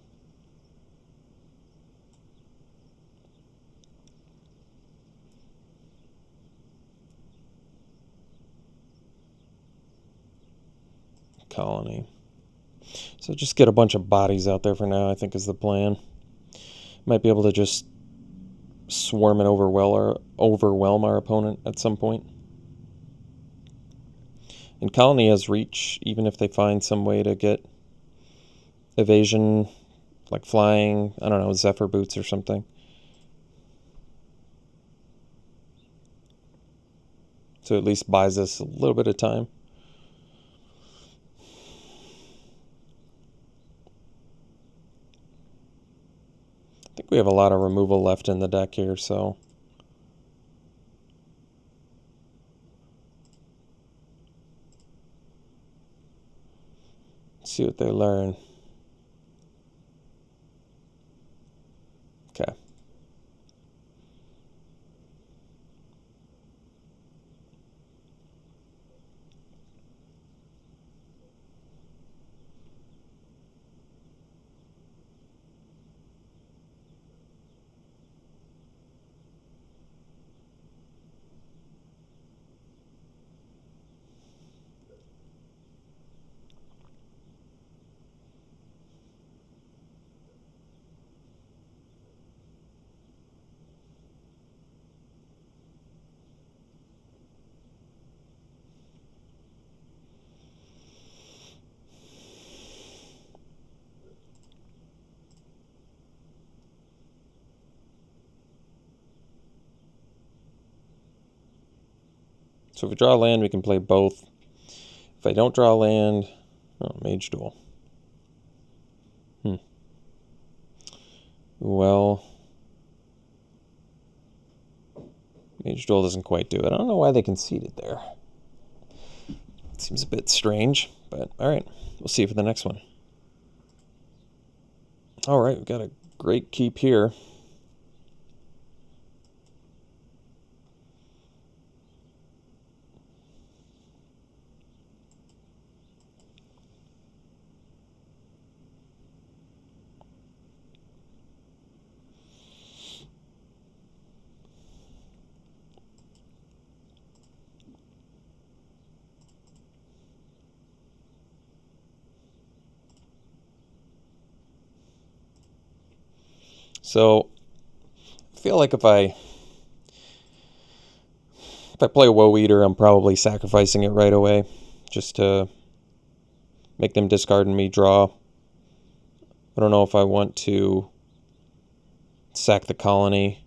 Colony. So just get a bunch of bodies out there for now, I think is the plan. Might be able to just swarm and overwhelm our opponent at some point. And Colony has reach, even if they find some way to get evasion, like flying, I don't know, Zephyr Boots or something. So at least buys us a little bit of time. I think we have a lot of removal left in the deck here, so let's see what they learn. Okay. So if we draw a land, we can play both. If I don't draw a land, oh, Mage Duel. Well, Mage Duel doesn't quite do it. I don't know why they conceded there. It seems a bit strange, but all right. We'll see you for the next one. All right, we've got a great keep here. So I feel like if I play a Woe Eater, I'm probably sacrificing it right away just to make them discard and me draw. I don't know if I want to sack the Colony.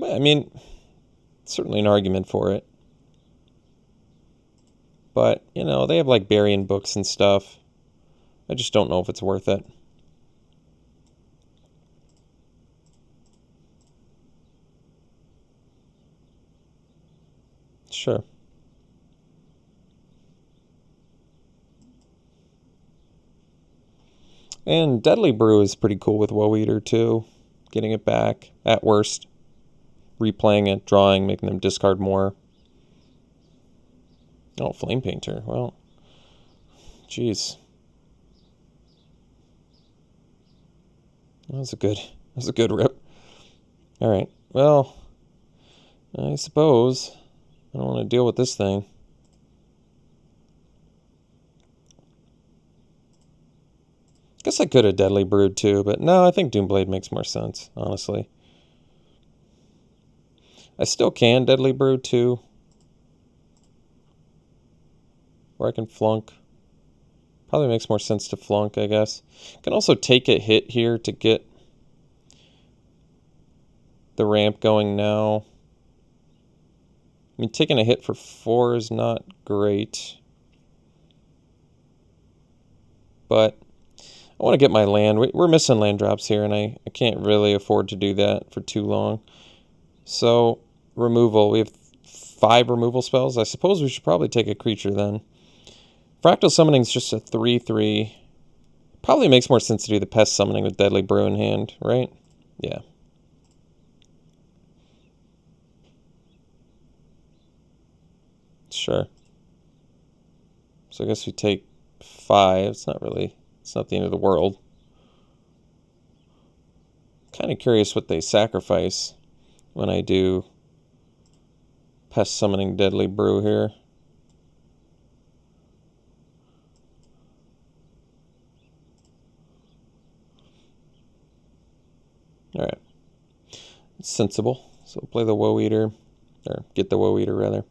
I mean, certainly an argument for it. But, you know, they have like burying books and stuff. I just don't know if it's worth it. Sure. And Deadly Brew is pretty cool with Woe Eater too. Getting it back, at worst. Replaying it, drawing, making them discard more. Oh, Flame Painter. Well, jeez. That was a good rip. All right. Well, I suppose I don't want to deal with this thing. Guess I could have Deadly Brewed too, but no, I think Doomblade makes more sense, honestly. I still can Deadly Brew too. Or I can flunk. Probably makes more sense to flunk, I guess. Can also take a hit here to get the ramp going now. I mean, taking a hit for 4 is not great. But I want to get my land. We're missing land drops here, and I can't really afford to do that for too long. So, removal. We have 5 removal spells. I suppose we should probably take a creature then. Fractal Summoning is just a 3/3. Probably makes more sense to do the Pest Summoning with Deadly Brew in hand, right? Yeah. Sure. So I guess we take 5. It's not the end of the world. Kind of curious what they sacrifice when I do Pest Summoning Deadly Brew here. Alright. It's sensible. So play the Woe Eater, or get the Woe Eater rather.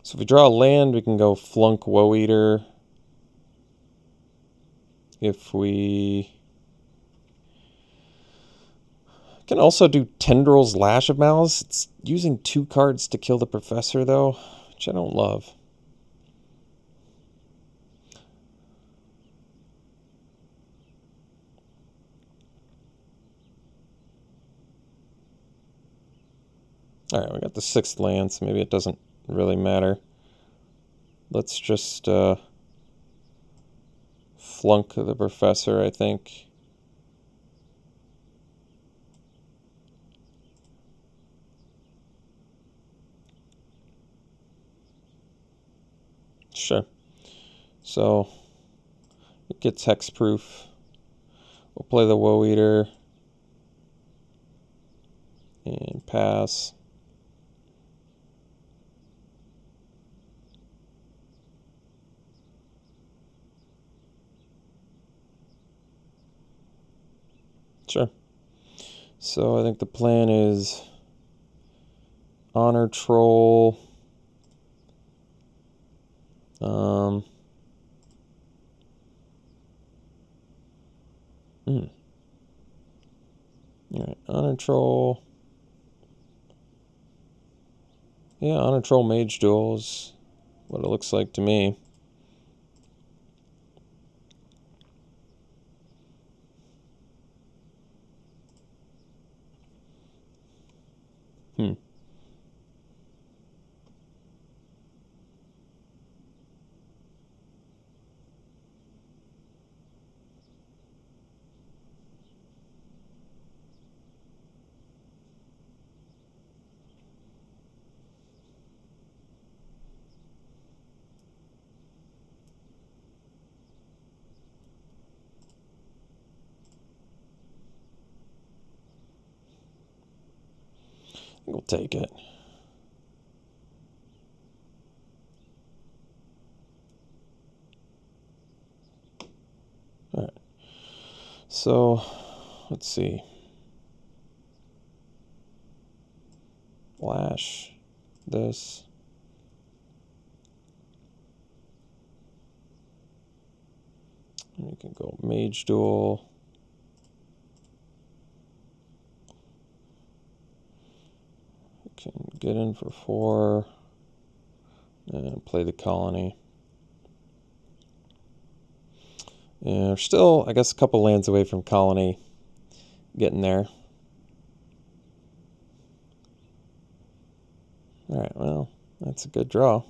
So if we draw a land, we can go flunk Woe Eater. If we can also do Tendrils Lash of Malice. It's using 2 cards to kill the Professor, though, which I don't love. Alright, we got the 6th land, so maybe it doesn't really matter. Let's just flunk the Professor, I think. Sure. So it gets hexproof. We'll play the Woe Eater and pass. Sure. So I think the plan is Honor Troll. Alright, Honor Troll. Yeah, Honor Troll Mage Duel is what it looks like to me. We'll take it. All right. So, let's see. Lash this. We can go Mage Duel. Can get in for 4 and play the Colony. And we're still, I guess, a couple lands away from Colony. Getting there. Alright, well, that's a good draw.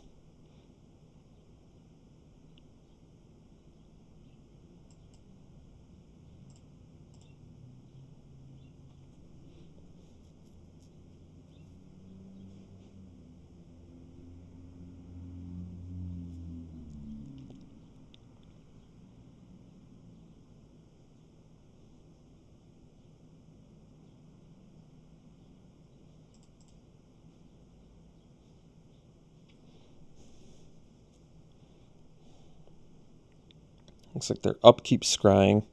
Looks like their upkeep scrying,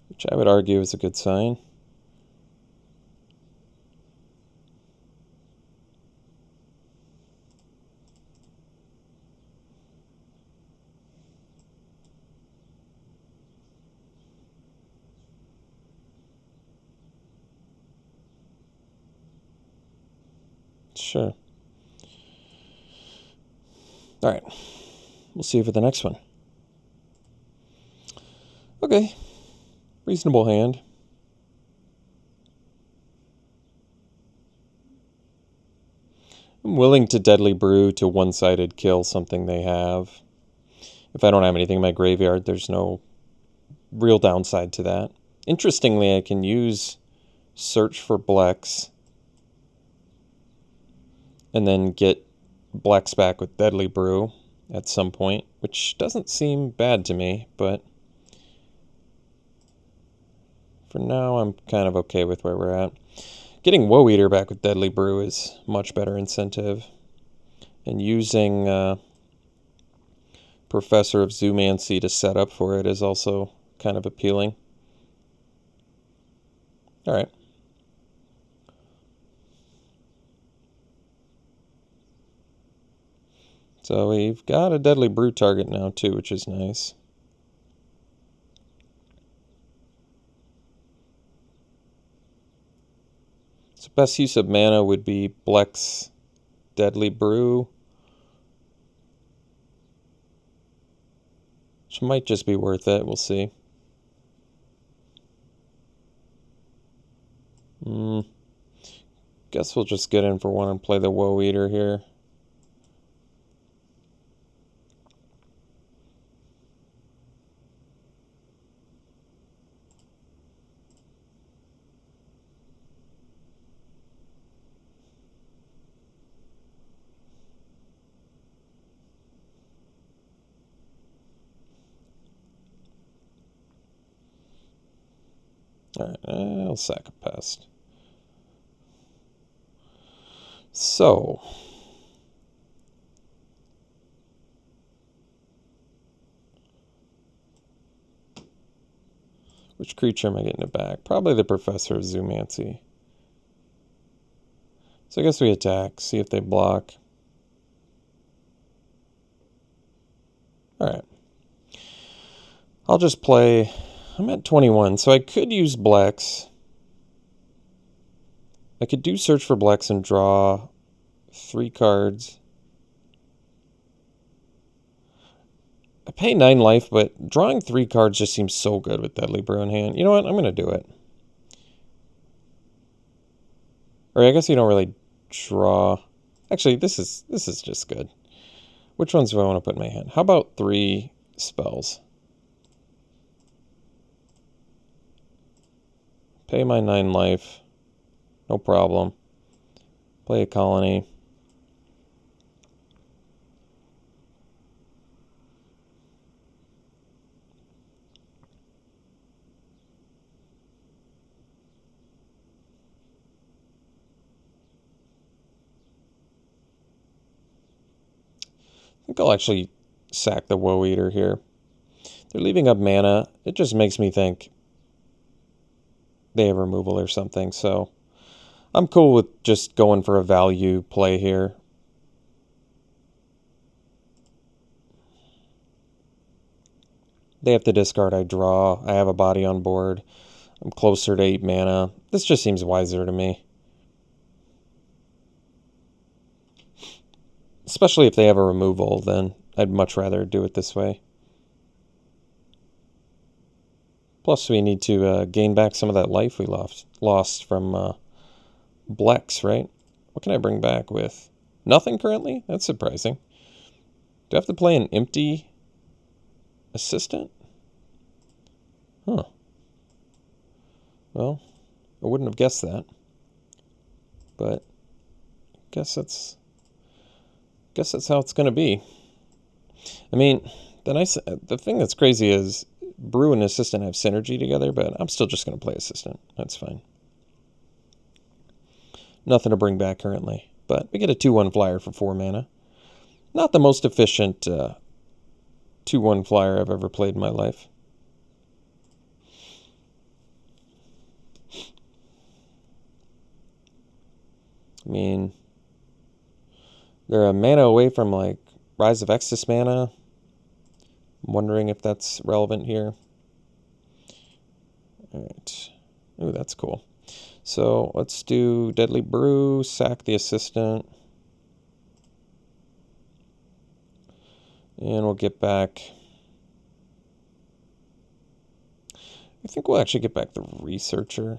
which I would argue is a good sign. Sure. All right. We'll see you for the next one. Okay. Reasonable hand. I'm willing to Deadly Brew to one-sided kill something they have. If I don't have anything in my graveyard, there's no real downside to that. Interestingly, I can use Search for Blex and then get Blex back with Deadly Brew at some point, which doesn't seem bad to me, but for now I'm kind of okay with where we're at. Getting Woe Eater back with Deadly Brew is much better incentive. And using Professor of Zoomancy to set up for it is also kind of appealing. All right. So we've got a Deadly Brew target now too, which is nice. So best use of mana would be Blex Deadly Brew, which might just be worth it. We'll see. Guess we'll just get in for one and play the Woe Eater here. All right, I'll sack a pest. So, which creature am I getting it back? Probably the Professor of Zoomancy. So I guess we attack, see if they block. All right. I'll just play. I'm at 21, so I could use Blex. I could do Search for Blex and draw 3 cards. I pay 9 life, but drawing 3 cards just seems so good with Deadly Brew in hand. You know what? I'm going to do it. Or I guess you don't really draw. Actually, this is just good. Which ones do I want to put in my hand? How about 3 spells? Pay my 9 life. No problem. Play a colony. I think I'll actually sack the Woe Eater here. They're leaving up mana. It just makes me think they have removal or something, so I'm cool with just going for a value play here. They have to discard, I draw. I have a body on board. I'm closer to 8 mana. This just seems wiser to me. Especially if they have a removal, then I'd much rather do it this way. Plus, we need to gain back some of that life we lost from Blex, right? What can I bring back with? Nothing currently? That's surprising. Do I have to play an empty assistant? Huh. Well, I wouldn't have guessed that. But I guess that's how it's going to be. I mean, the thing that's crazy is Brew and Assistant have synergy together, but I'm still just going to play Assistant. That's fine. Nothing to bring back currently, but we get a 2/1 flyer for 4 mana. Not the most efficient 2/1 flyer I've ever played in my life. I mean, they're a mana away from like Rise of Extus mana. I'm wondering if that's relevant here. All right. Ooh, that's cool. So let's do Deadly Brew, sack the Assistant. And we'll get back. I think we'll actually get back the Researcher.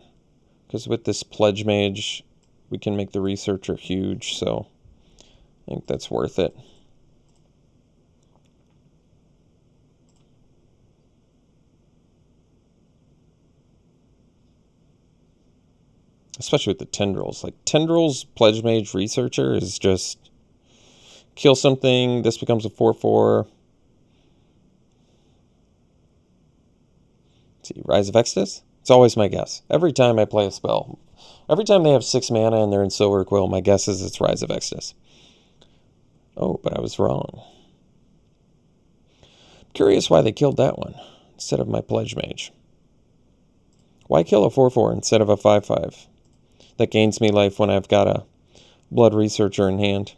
Because with this Pledge Mage, we can make the Researcher huge. So I think that's worth it. Especially with the Tendrils. Like, Tendrils, Pledge Mage, Researcher is just kill something. This becomes a 4/4. Let's see, Rise of Extus? It's always my guess. Every time I play a spell. Every time they have 6 mana and they're in Silver Quill, my guess is it's Rise of Extus. Oh, but I was wrong. Curious why they killed that one instead of my Pledge Mage. Why kill a 4/4 instead of a 5/5 that gains me life when I've got a Blood Researcher in hand?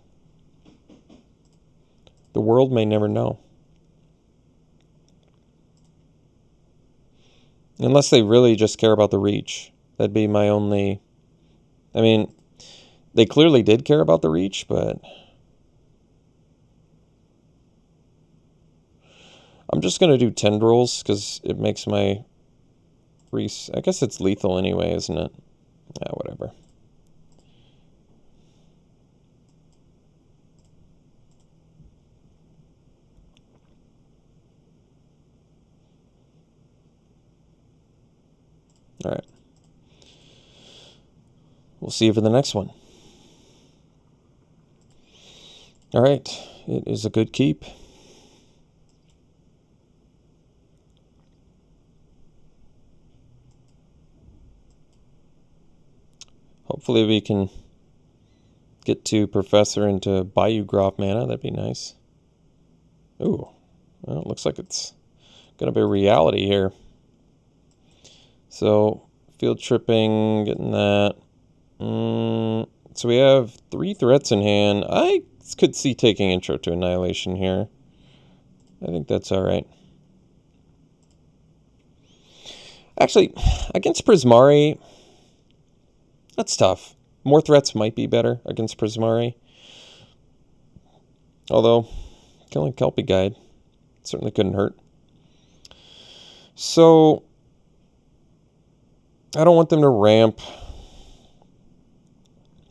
The world may never know. Unless they really just care about the reach. That'd be my only... I mean, they clearly did care about the reach, but... I'm just going to do Tendrils, because it makes my... I guess it's lethal anyway, isn't it? Yeah, whatever. Alright. We'll see you for the next one. Alright. It is a good keep. Hopefully we can get to Professor into Bayou Graph mana. That'd be nice. Ooh. Well, it looks like it's going to be a reality here. So, field tripping, getting that. So we have 3 threats in hand. I could see taking Intro to Annihilation here. I think that's alright. Actually, against Prismari, that's tough. More threats might be better against Prismari. Although, killing Kelpie Guide certainly couldn't hurt. So, I don't want them to ramp.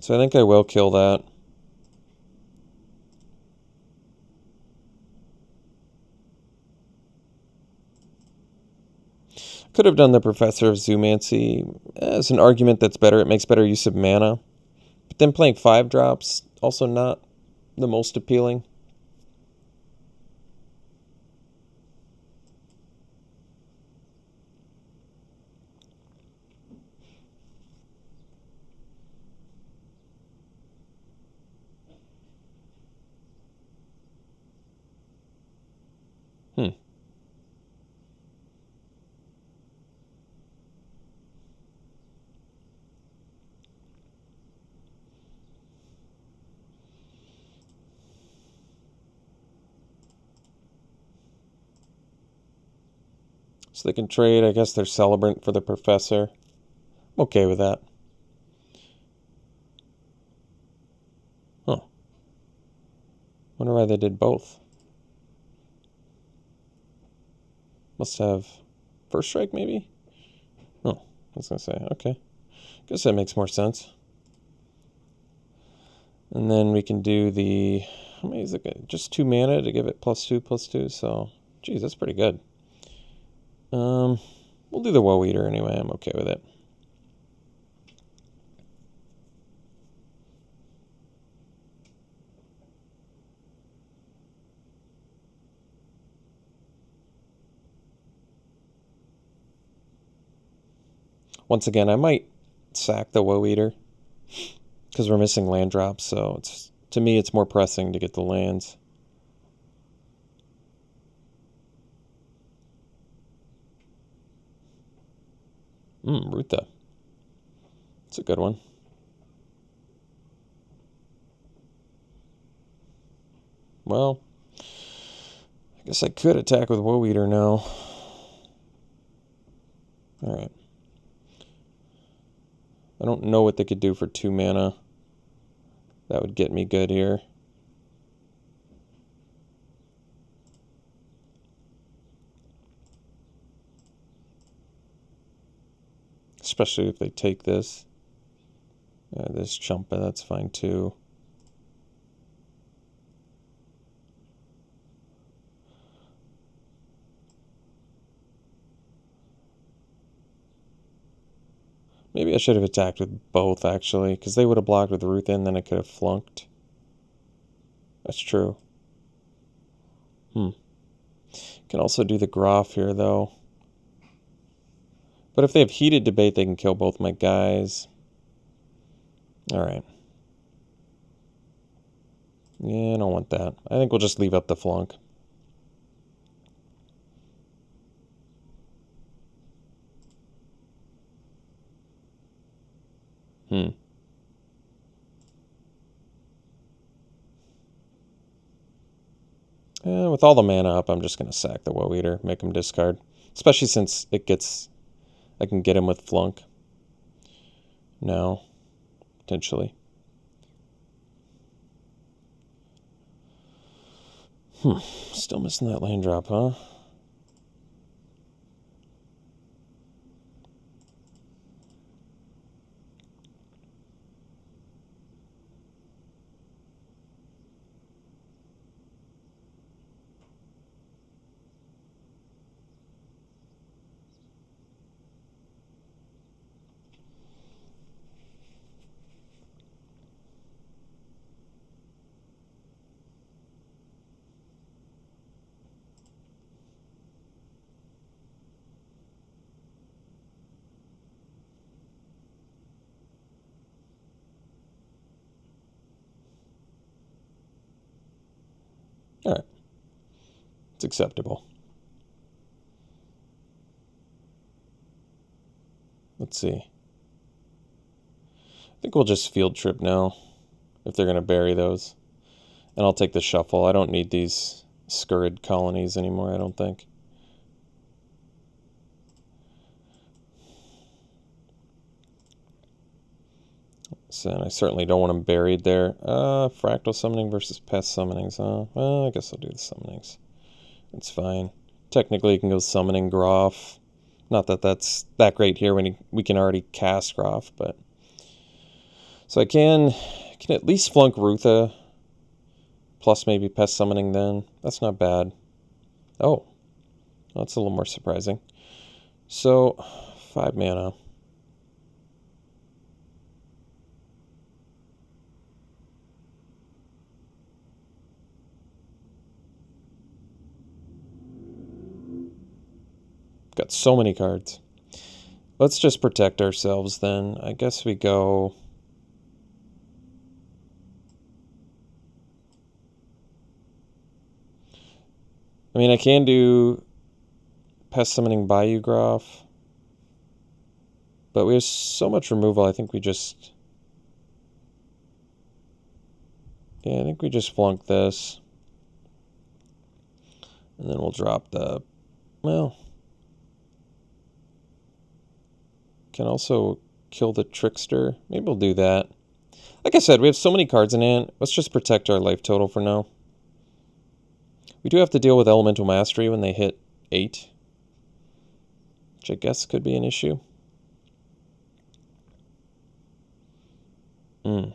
So I think I will kill that. Could have done the Professor of Zoomancy as an argument that's better. It makes better use of mana. But then playing 5 drops, also not the most appealing. So they can trade, I guess, their Celebrant for the Professor. I'm okay with that. Huh. Wonder why they did both. Must have First Strike, maybe? Oh, I was going to say, okay. Guess that makes more sense. And then we can do the... How many is it? Just 2 mana to give it +2/+2, so... Geez, that's pretty good. We'll do the Woe Eater anyway. I'm okay with it. Once again, I might sack the Woe Eater because we're missing land drops, so it's, to me it's more pressing to get the lands. Rutha. It's a good one. Well, I guess I could attack with Woe Eater now. Alright. I don't know what they could do for 2 mana. That would get me good here. Especially if they take this. This Chumpa, that's fine too. Maybe I should have attacked with both, actually, because they would have blocked with Rutha and then I could have flunked. That's true. Can also do the Graph here, though. But if they have Heated Debate, they can kill both my guys. Alright. Yeah, I don't want that. I think we'll just leave up the flunk. Hmm. With all the mana up, I'm just going to sack the Woe Eater, make him discard. Especially since I can get him with Flunk now, potentially. Still missing that land drop, huh? All right. It's acceptable. Let's see. I think we'll just field trip now if they're going to bury those. And I'll take the shuffle. I don't need these scurrid colonies anymore, I don't think. So, and I certainly don't want them buried there. Fractal summoning versus pest summonings, huh? Well, I guess I'll do the summonings. It's fine. Technically, you can go summoning Groff. Not that that's that great here when we can already cast Groff, but... So I can at least flunk Rutha, plus maybe pest summoning then. That's not bad. Oh, that's a little more surprising. So, 5 mana. Got so many cards. Let's just protect ourselves then. I guess we go... I mean, I can do pest summoning Bayou Groff, but we have so much removal, I think we just... Yeah, I think we just flunk this. And then we'll drop the... Well... Can also kill the Trickster. Maybe we'll do that. Like I said, we have so many cards in hand. Let's just protect our life total for now. We do have to deal with Elemental Mastery when they hit 8. Which I guess could be an issue. Hmm.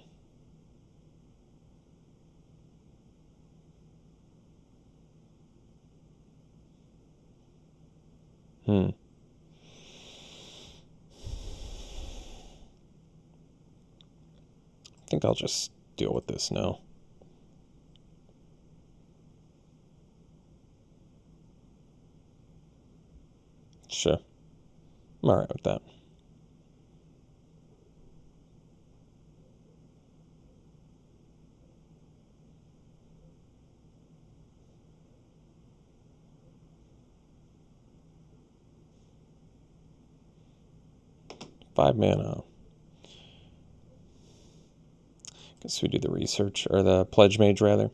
I think I'll just deal with this now. Sure. I'm alright with that. Five mana. Guess we do the research, or the Pledge Mage, rather.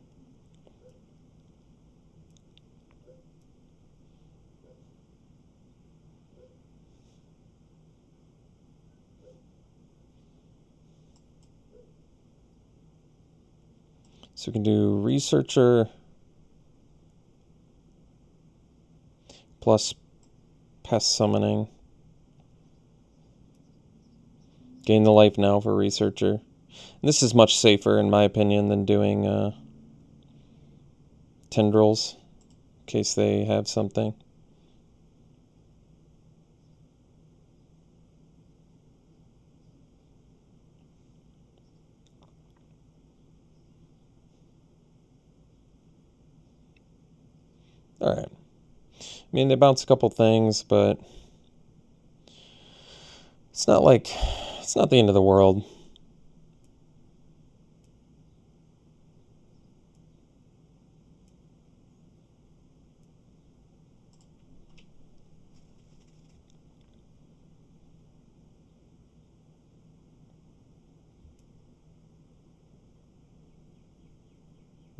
So we can do Researcher plus Pest Summoning. Gain the life now for Researcher. And this is much safer, in my opinion, than doing Tendrils, in case they have something. Alright. I mean, they bounce a couple things, but it's not the end of the world.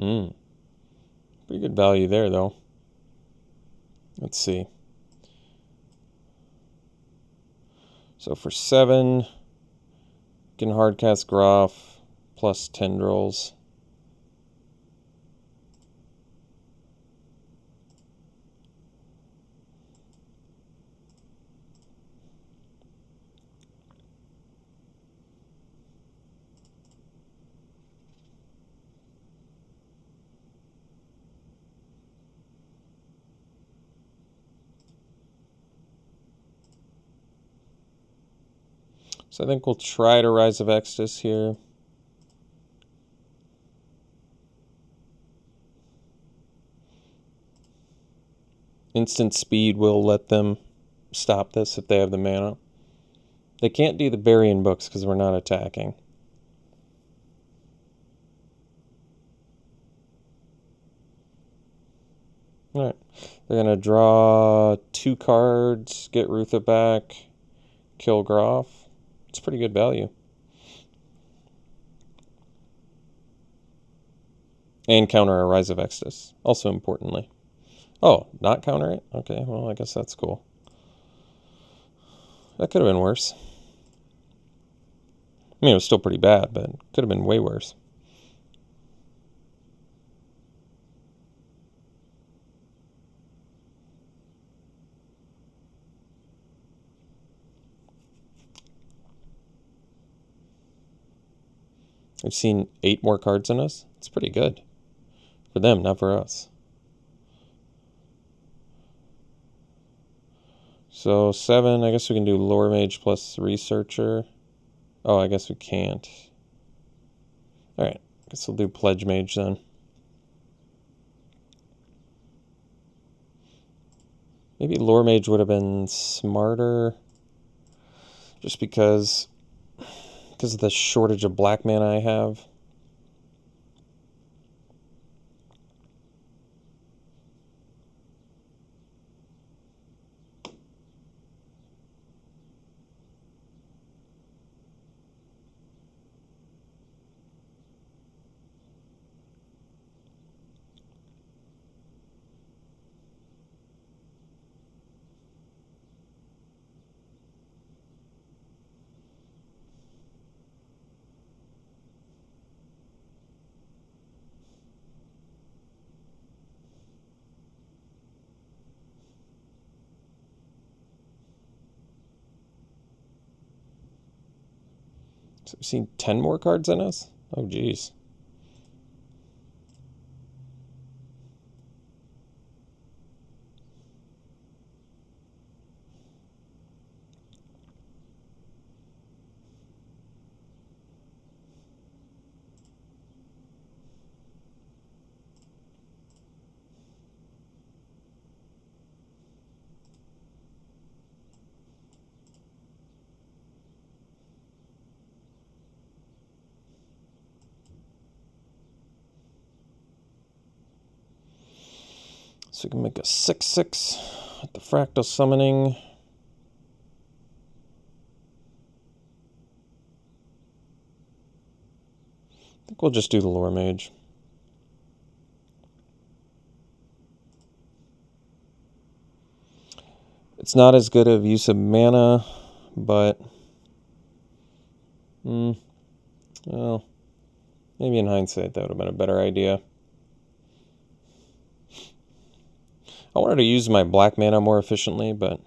Pretty good value there, though. Let's see. So for 7, can hardcast Groff plus Tendrils. So I think we'll try to Rise of Extus here. Instant speed will let them stop this if they have the mana. They can't do the Burying Books because we're not attacking. Alright. They're going to draw 2 cards, get Rutha back, kill Groff. It's pretty good value. And counter a Rise of Extus, also importantly. Oh, not counter it? Okay, well, I guess that's cool. That could have been worse. I mean, it was still pretty bad, but it could have been way worse. I've seen 8 more cards than us. It's pretty good. For them, not for us. So 7, I guess we can do Lore Mage plus Researcher. Oh, I guess we can't. Alright, I guess we'll do Pledge Mage then. Maybe Lore Mage would have been smarter. Just because of the shortage of black mana I have. So we've seen 10 more cards than us? Oh, geez. So we can make a 6/6 with the Fractal Summoning. I think we'll just do the Lore Mage. It's not as good of use of mana, but well, maybe in hindsight that would have been a better idea. I wanted to use my black mana more efficiently, but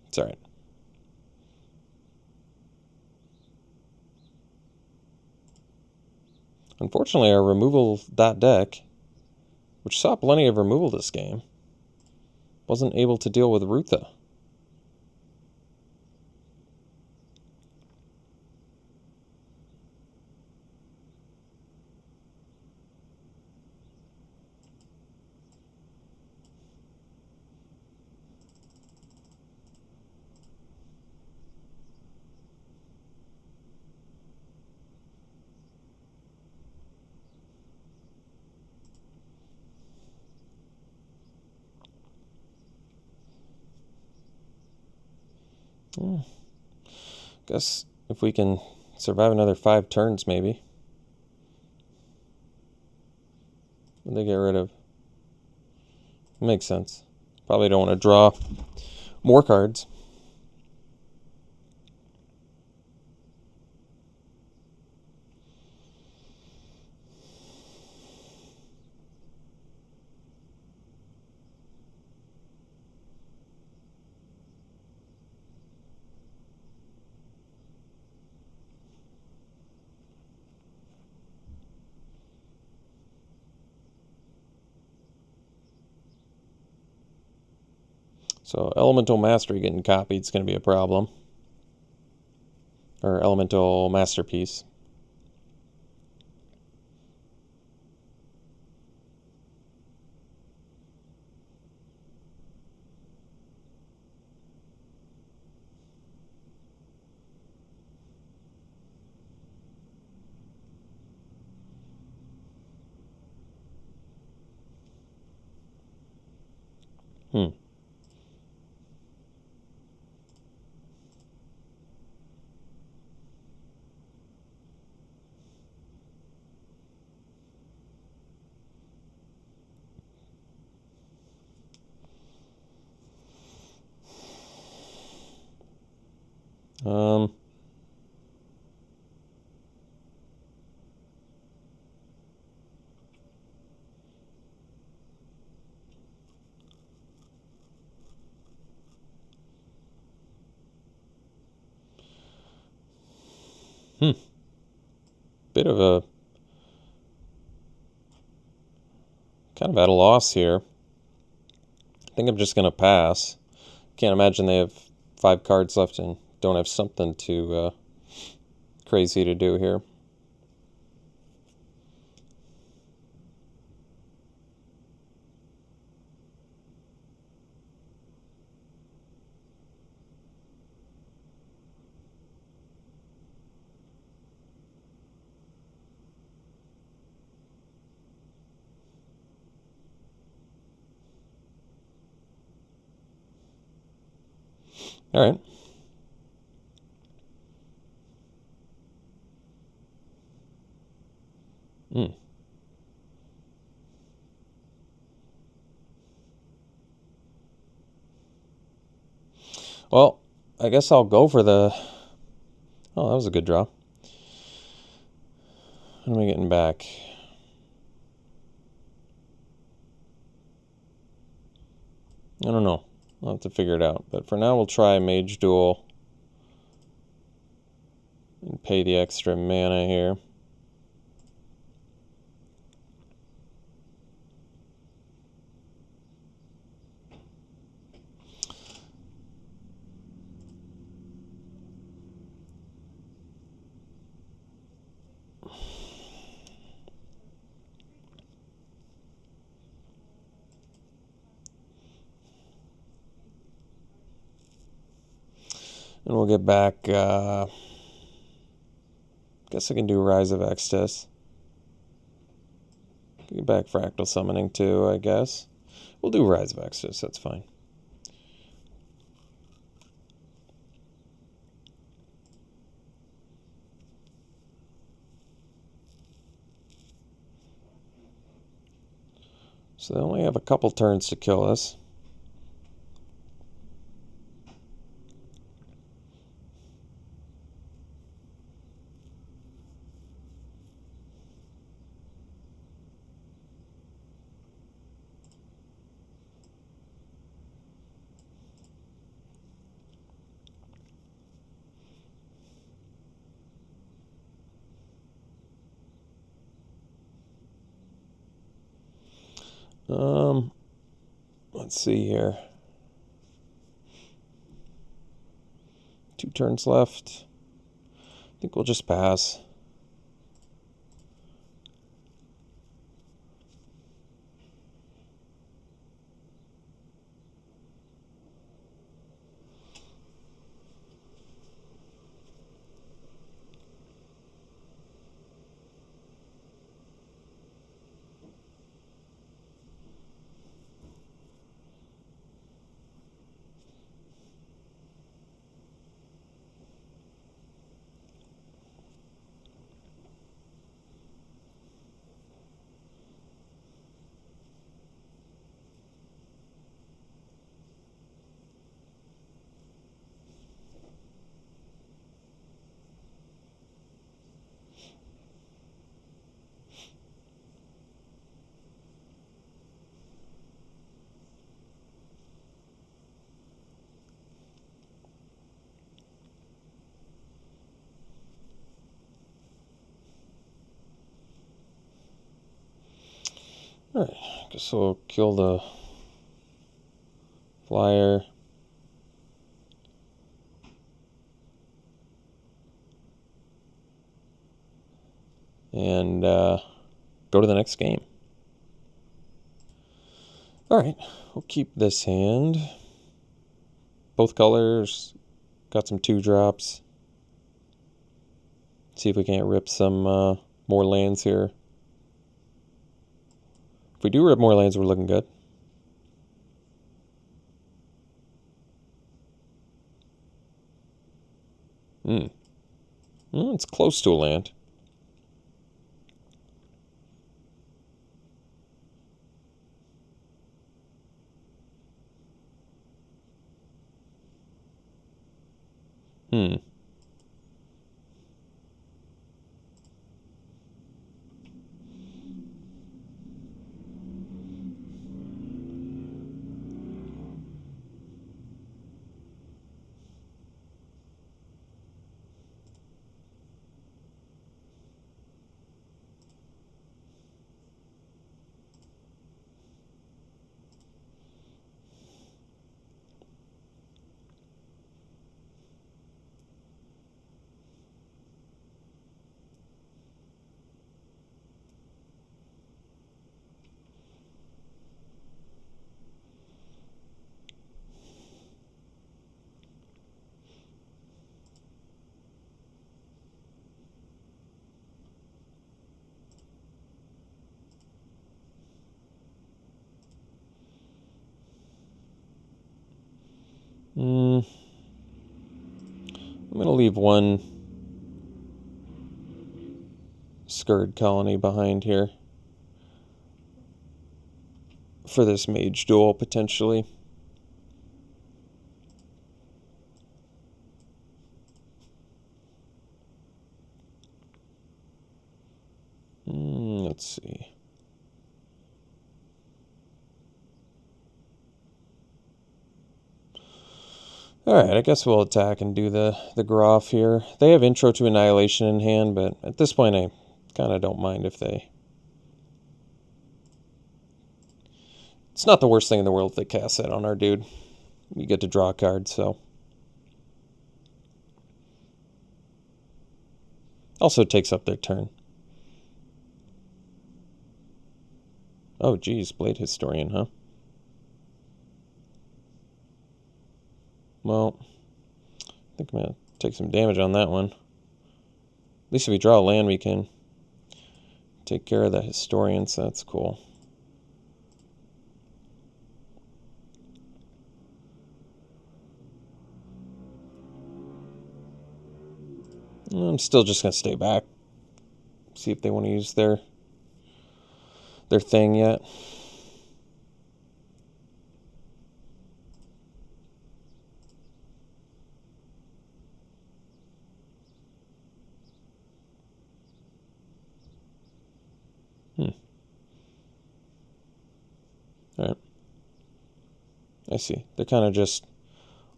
it's alright. Unfortunately, our removal deck, which saw plenty of removal this game, wasn't able to deal with Rutha. Guess if we can survive another 5 turns, maybe. What they get rid of? Makes sense. Probably don't want to draw more cards. So Elemental Mastery getting copied is going to be a problem. Or Elemental Masterpiece. Hmm. Um, Bit of a kind of at a loss here. I think I'm just going to pass. Can't imagine they have 5 cards left and don't have something too crazy to do here. All right. Hmm. Well, I guess I'll go for the... Oh, that was a good draw. What am I getting back? I don't know. I'll have to figure it out. But for now, we'll try Mage Duel. And pay the extra mana here. And we'll get back... guess I can do Rise of Extus. Get back Fractal Summoning too, I guess. We'll do Rise of Extus, that's fine. So they only have a couple turns to kill us. Let's see here. 2 turns left. I think we'll just pass. Alright, guess we'll kill the flyer. And go to the next game. Alright, we'll keep this hand. Both colors. Got some 2-drops. See if we can't rip some more lands here. If we do rip more lands, we're looking good. It's close to a land. I'm going to leave one Scurred colony behind here for this mage duel, potentially. Let's see. Alright, I guess we'll attack and do the Groff here. They have Intro to Annihilation in hand, but at this point I kind of don't mind if they... It's not the worst thing in the world if they cast that on our dude. We get to draw a card, so... Also takes up their turn. Oh, geez, Blade Historian, huh? Well, I think I'm going to take some damage on that one. At least if we draw a land, we can take care of the Historian, so that's cool. I'm still just going to stay back. See if they want to use their thing yet. Alright. I see. They're kind of just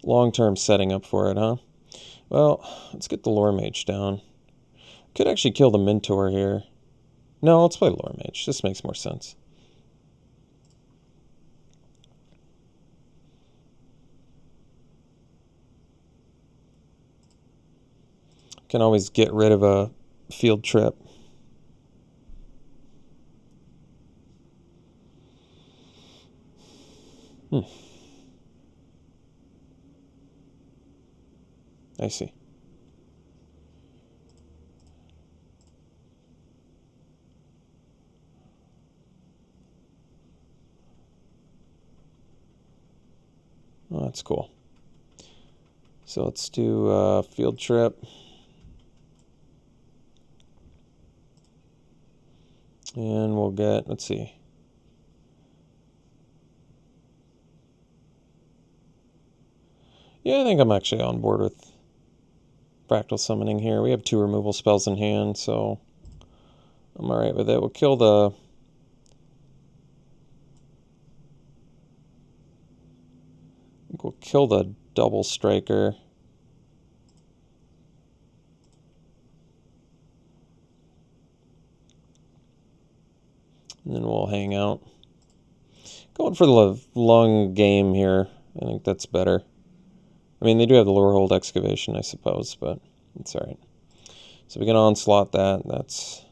long-term setting up for it, huh? Well, let's get the Lore Mage down. Could actually kill the Mentor here. No, let's play Lore Mage. This makes more sense. Can always get rid of a field trip. I see. Oh, that's cool. So let's do a field trip. And we'll get, let's see. Yeah, I think I'm actually on board with Fractal Summoning here. We have 2 removal spells in hand, so I'm alright with it. We'll kill the... We'll kill the Double Striker. And then we'll hang out. Going for the long game here. I think that's better. I mean, they do have the lower hold excavation, I suppose, but it's alright. So we can onslaught that. That's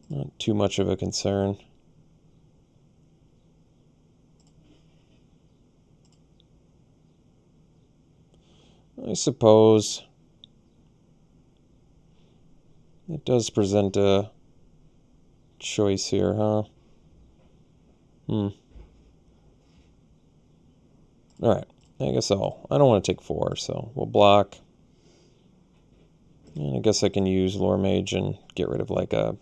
not too much of a concern. I suppose it does present a choice here, huh? Alright, I guess I don't want to take 4, so we'll block. And I guess I can use Lore Mage and get rid of like a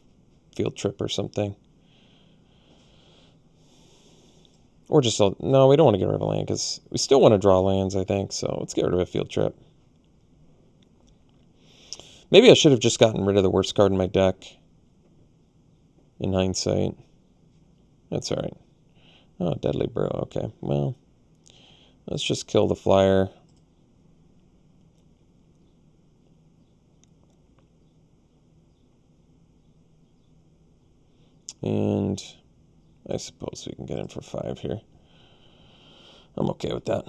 field trip or something. Or just, no, we don't want to get rid of a land because we still want to draw lands, I think. So let's get rid of a field trip. Maybe I should have just gotten rid of the worst card in my deck. In hindsight. That's alright. Oh, Deadly Brew. Okay, well, let's just kill the flyer. And I suppose we can get in for 5 here. I'm okay with that.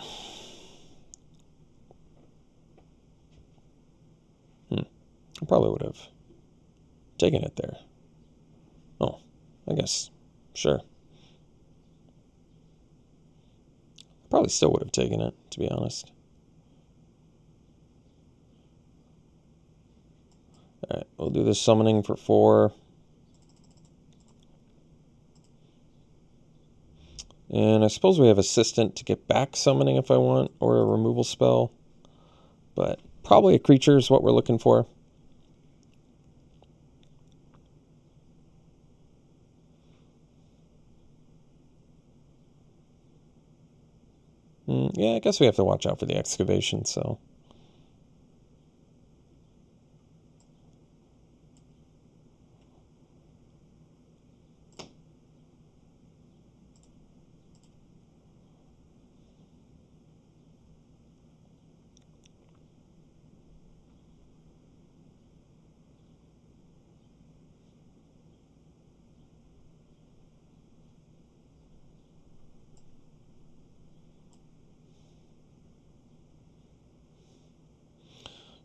I probably would have taken it there. Oh, I guess. Sure. Probably still would have taken it, to be honest. Alright, we'll do the summoning for 4. And I suppose we have Assistant to get back summoning if I want, or a removal spell. But probably a creature is what we're looking for. Yeah, I guess we have to watch out for the excavation, so.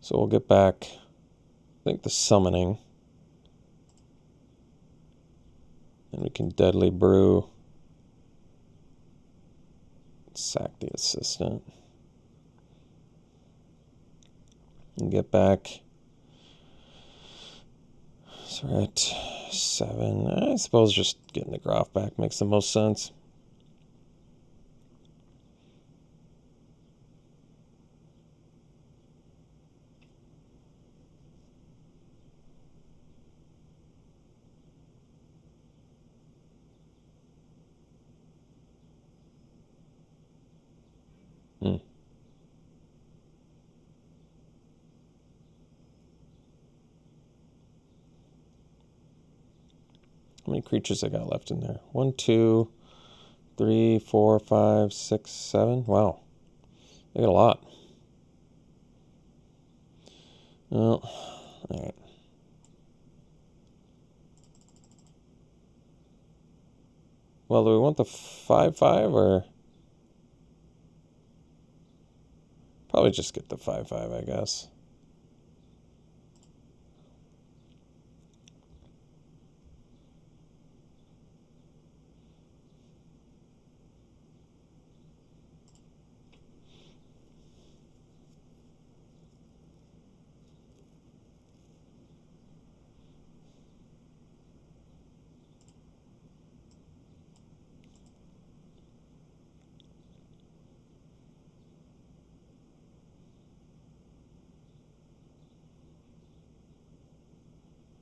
So we'll get back, I think, the summoning. And we can Deadly Brew. Sack the Assistant. And get back. So we're at 7. I suppose just getting the Graph back makes the most sense. How many creatures I got left in there? 1, 2, 3, 4, 5, 6, 7. Wow. I got a lot. Well, alright. Well, do we want the 5/5 or? Probably just get the 5/5, I guess.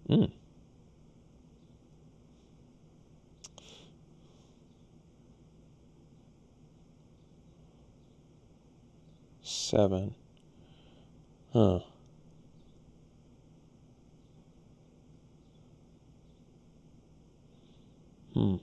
Hmm. Seven. Huh. Hmm.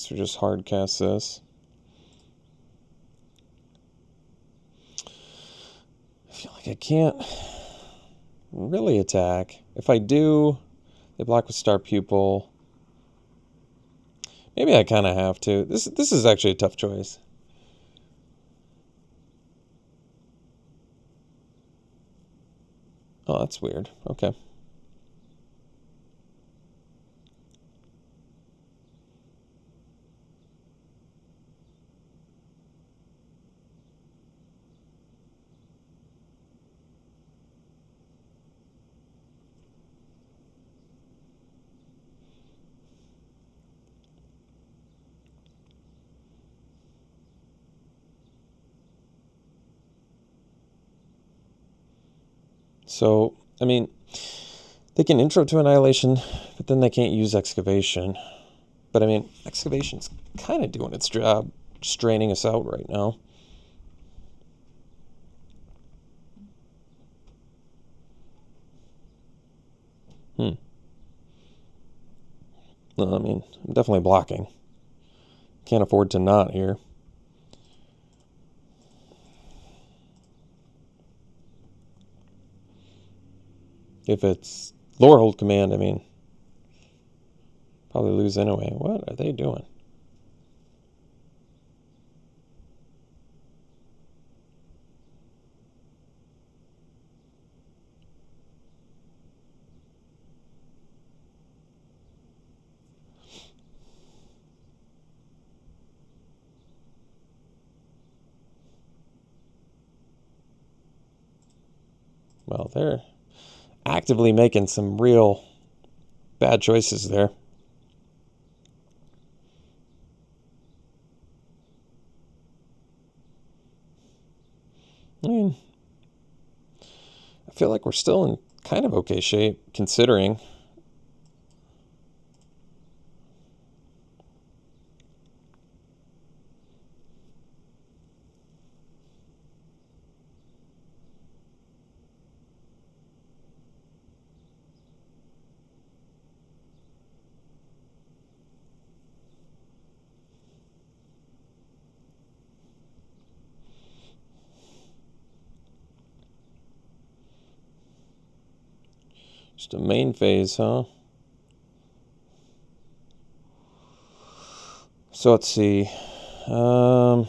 So just hard cast this. I feel like I can't really attack. If I do, they block with Star Pupil. Maybe I kind of have to. This is actually a tough choice. Oh, that's weird. Okay. So, I mean, they can intro to Annihilation, but then they can't use Excavation. But I mean, Excavation's kind of doing its job, straining us out right now. Well, I mean, I'm definitely blocking. Can't afford to not here. If it's Lorehold Command, I mean, probably lose anyway. What are they doing? Well, they're actively making some real bad choices there. I mean, I feel like we're still in kind of okay shape, considering. Just a main phase, huh? So let's see. I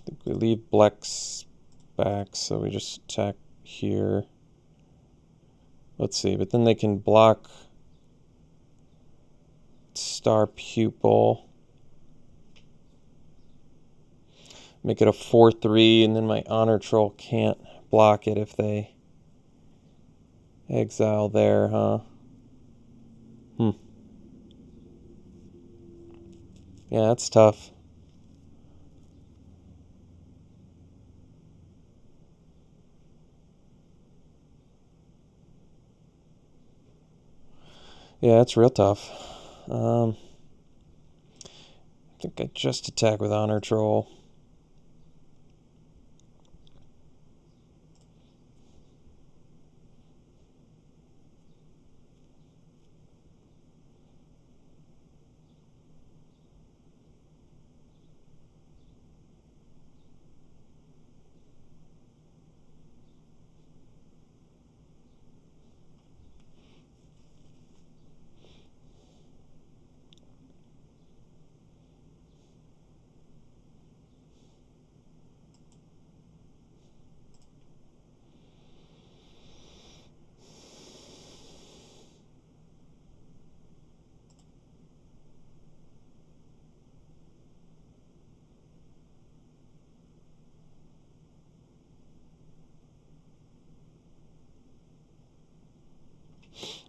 think we leave Black's back, so we just attack here. Let's see, but then they can block Star Pupil. Make it a 4/3, and then my Honor Troll can't block it if they exile there, huh? Yeah, that's tough. Yeah, it's real tough. I think I just attack with Honor Troll.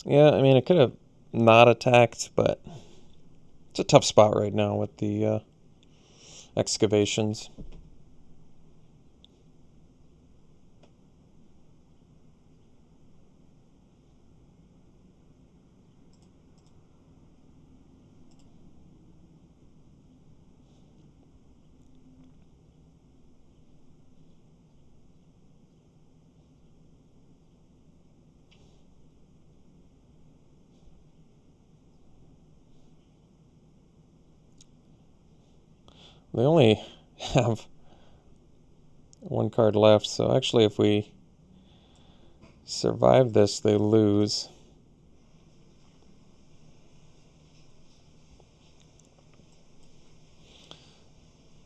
Yeah, I mean, I could have not attacked, but it's a tough spot right now with the excavations. They only have one card left, so actually if we survive this, they lose.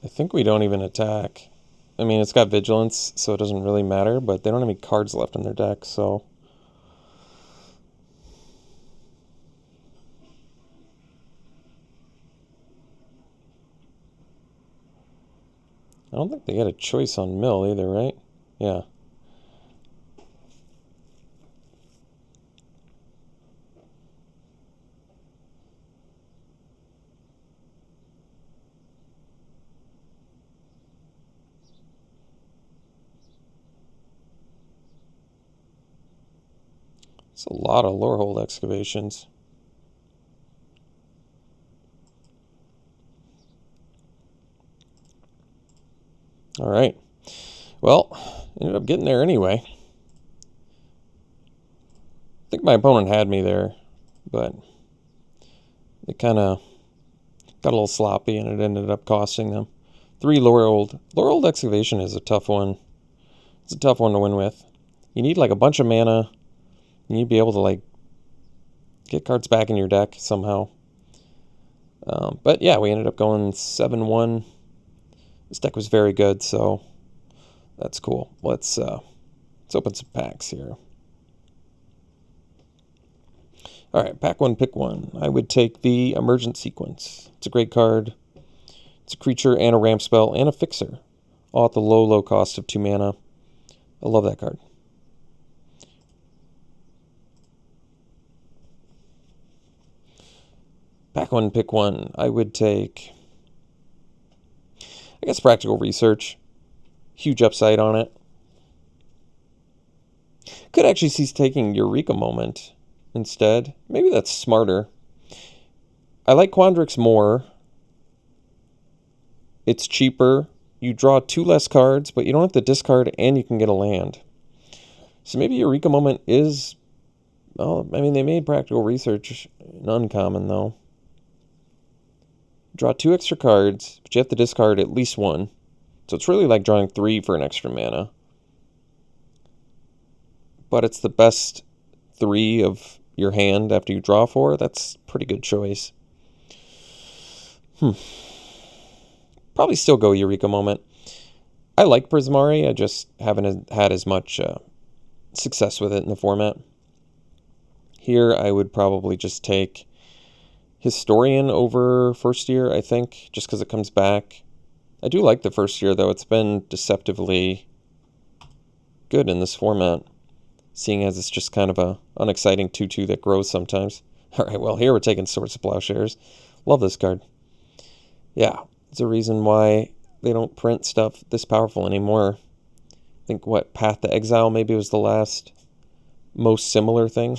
I think we don't even attack. I mean, it's got vigilance, so it doesn't really matter, but they don't have any cards left in their deck, so... I don't think they get a choice on mill either, right? Yeah. It's a lot of Lorehold excavations. All right. Well, ended up getting there anyway. I think my opponent had me there, but it kind of got a little sloppy and it ended up costing them. 3 Lorehold. Lorehold excavation is a tough one. It's a tough one to win with. You need like a bunch of mana. You need to be able to like get cards back in your deck somehow. But yeah, we ended up going 7-1. This deck was very good, so that's cool. Let's open some packs here. All right, pack 1, pick 1. I would take the Emergent Sequence. It's a great card. It's a creature and a ramp spell and a fixer, all at the low cost of 2 mana. I love that card. Pack 1, pick 1. I would take, I guess, Practical Research. Huge upside on it. Could actually see taking Eureka Moment instead. Maybe that's smarter. I like Quandrix more. It's cheaper. You draw 2 less cards, but you don't have to discard and you can get a land. So maybe Eureka Moment is... Well, I mean, they made Practical Research an uncommon, though. Draw 2 extra cards, but you have to discard at least 1. So it's really like drawing 3 for an extra mana. But it's the best 3 of your hand after you draw 4. That's a pretty good choice. Probably still go Eureka Moment. I like Prismari, I just haven't had as much success with it in the format. Here I would probably just take Historian over First Year, I think, just because it comes back. I do like the First Year, though. It's been deceptively good in this format, seeing as it's just kind of a unexciting 2/2 that grows sometimes. All right, well, here we're taking Swords of Plowshares. Love this card. Yeah, it's a reason why they don't print stuff this powerful anymore. I think, what, Path to Exile maybe was the last most similar thing.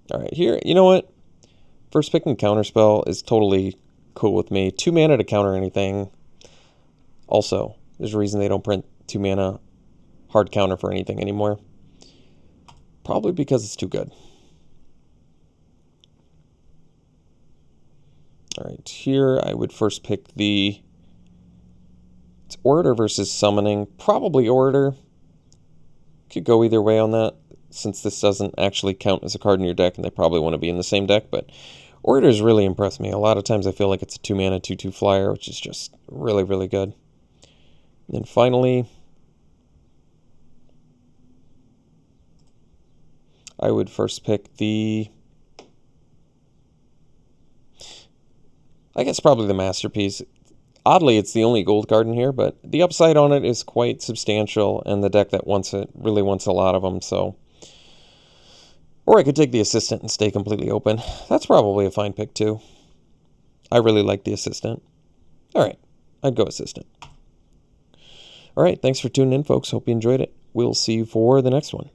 All right, here, you know what? First pick and Counterspell is totally cool with me. 2 mana to counter anything. Also, there's a reason they don't print 2 mana hard counter for anything anymore. Probably because it's too good. All right, here I would first pick the... It's Orator versus Summoning. Probably Orator. Could go either way on that, since this doesn't actually count as a card in your deck, and they probably want to be in the same deck, but Orator's really impressed me. A lot of times I feel like it's a 2 mana, 2/2 flyer, which is just really, really good. And then finally, I would first pick the... I guess probably the Masterpiece. Oddly, it's the only gold card in here, but the upside on it is quite substantial, and the deck that wants it really wants a lot of them, so... Or I could take the Assistant and stay completely open. That's probably a fine pick, too. I really like the Assistant. All right, I'd go Assistant. All right, thanks for tuning in, folks. Hope you enjoyed it. We'll see you for the next one.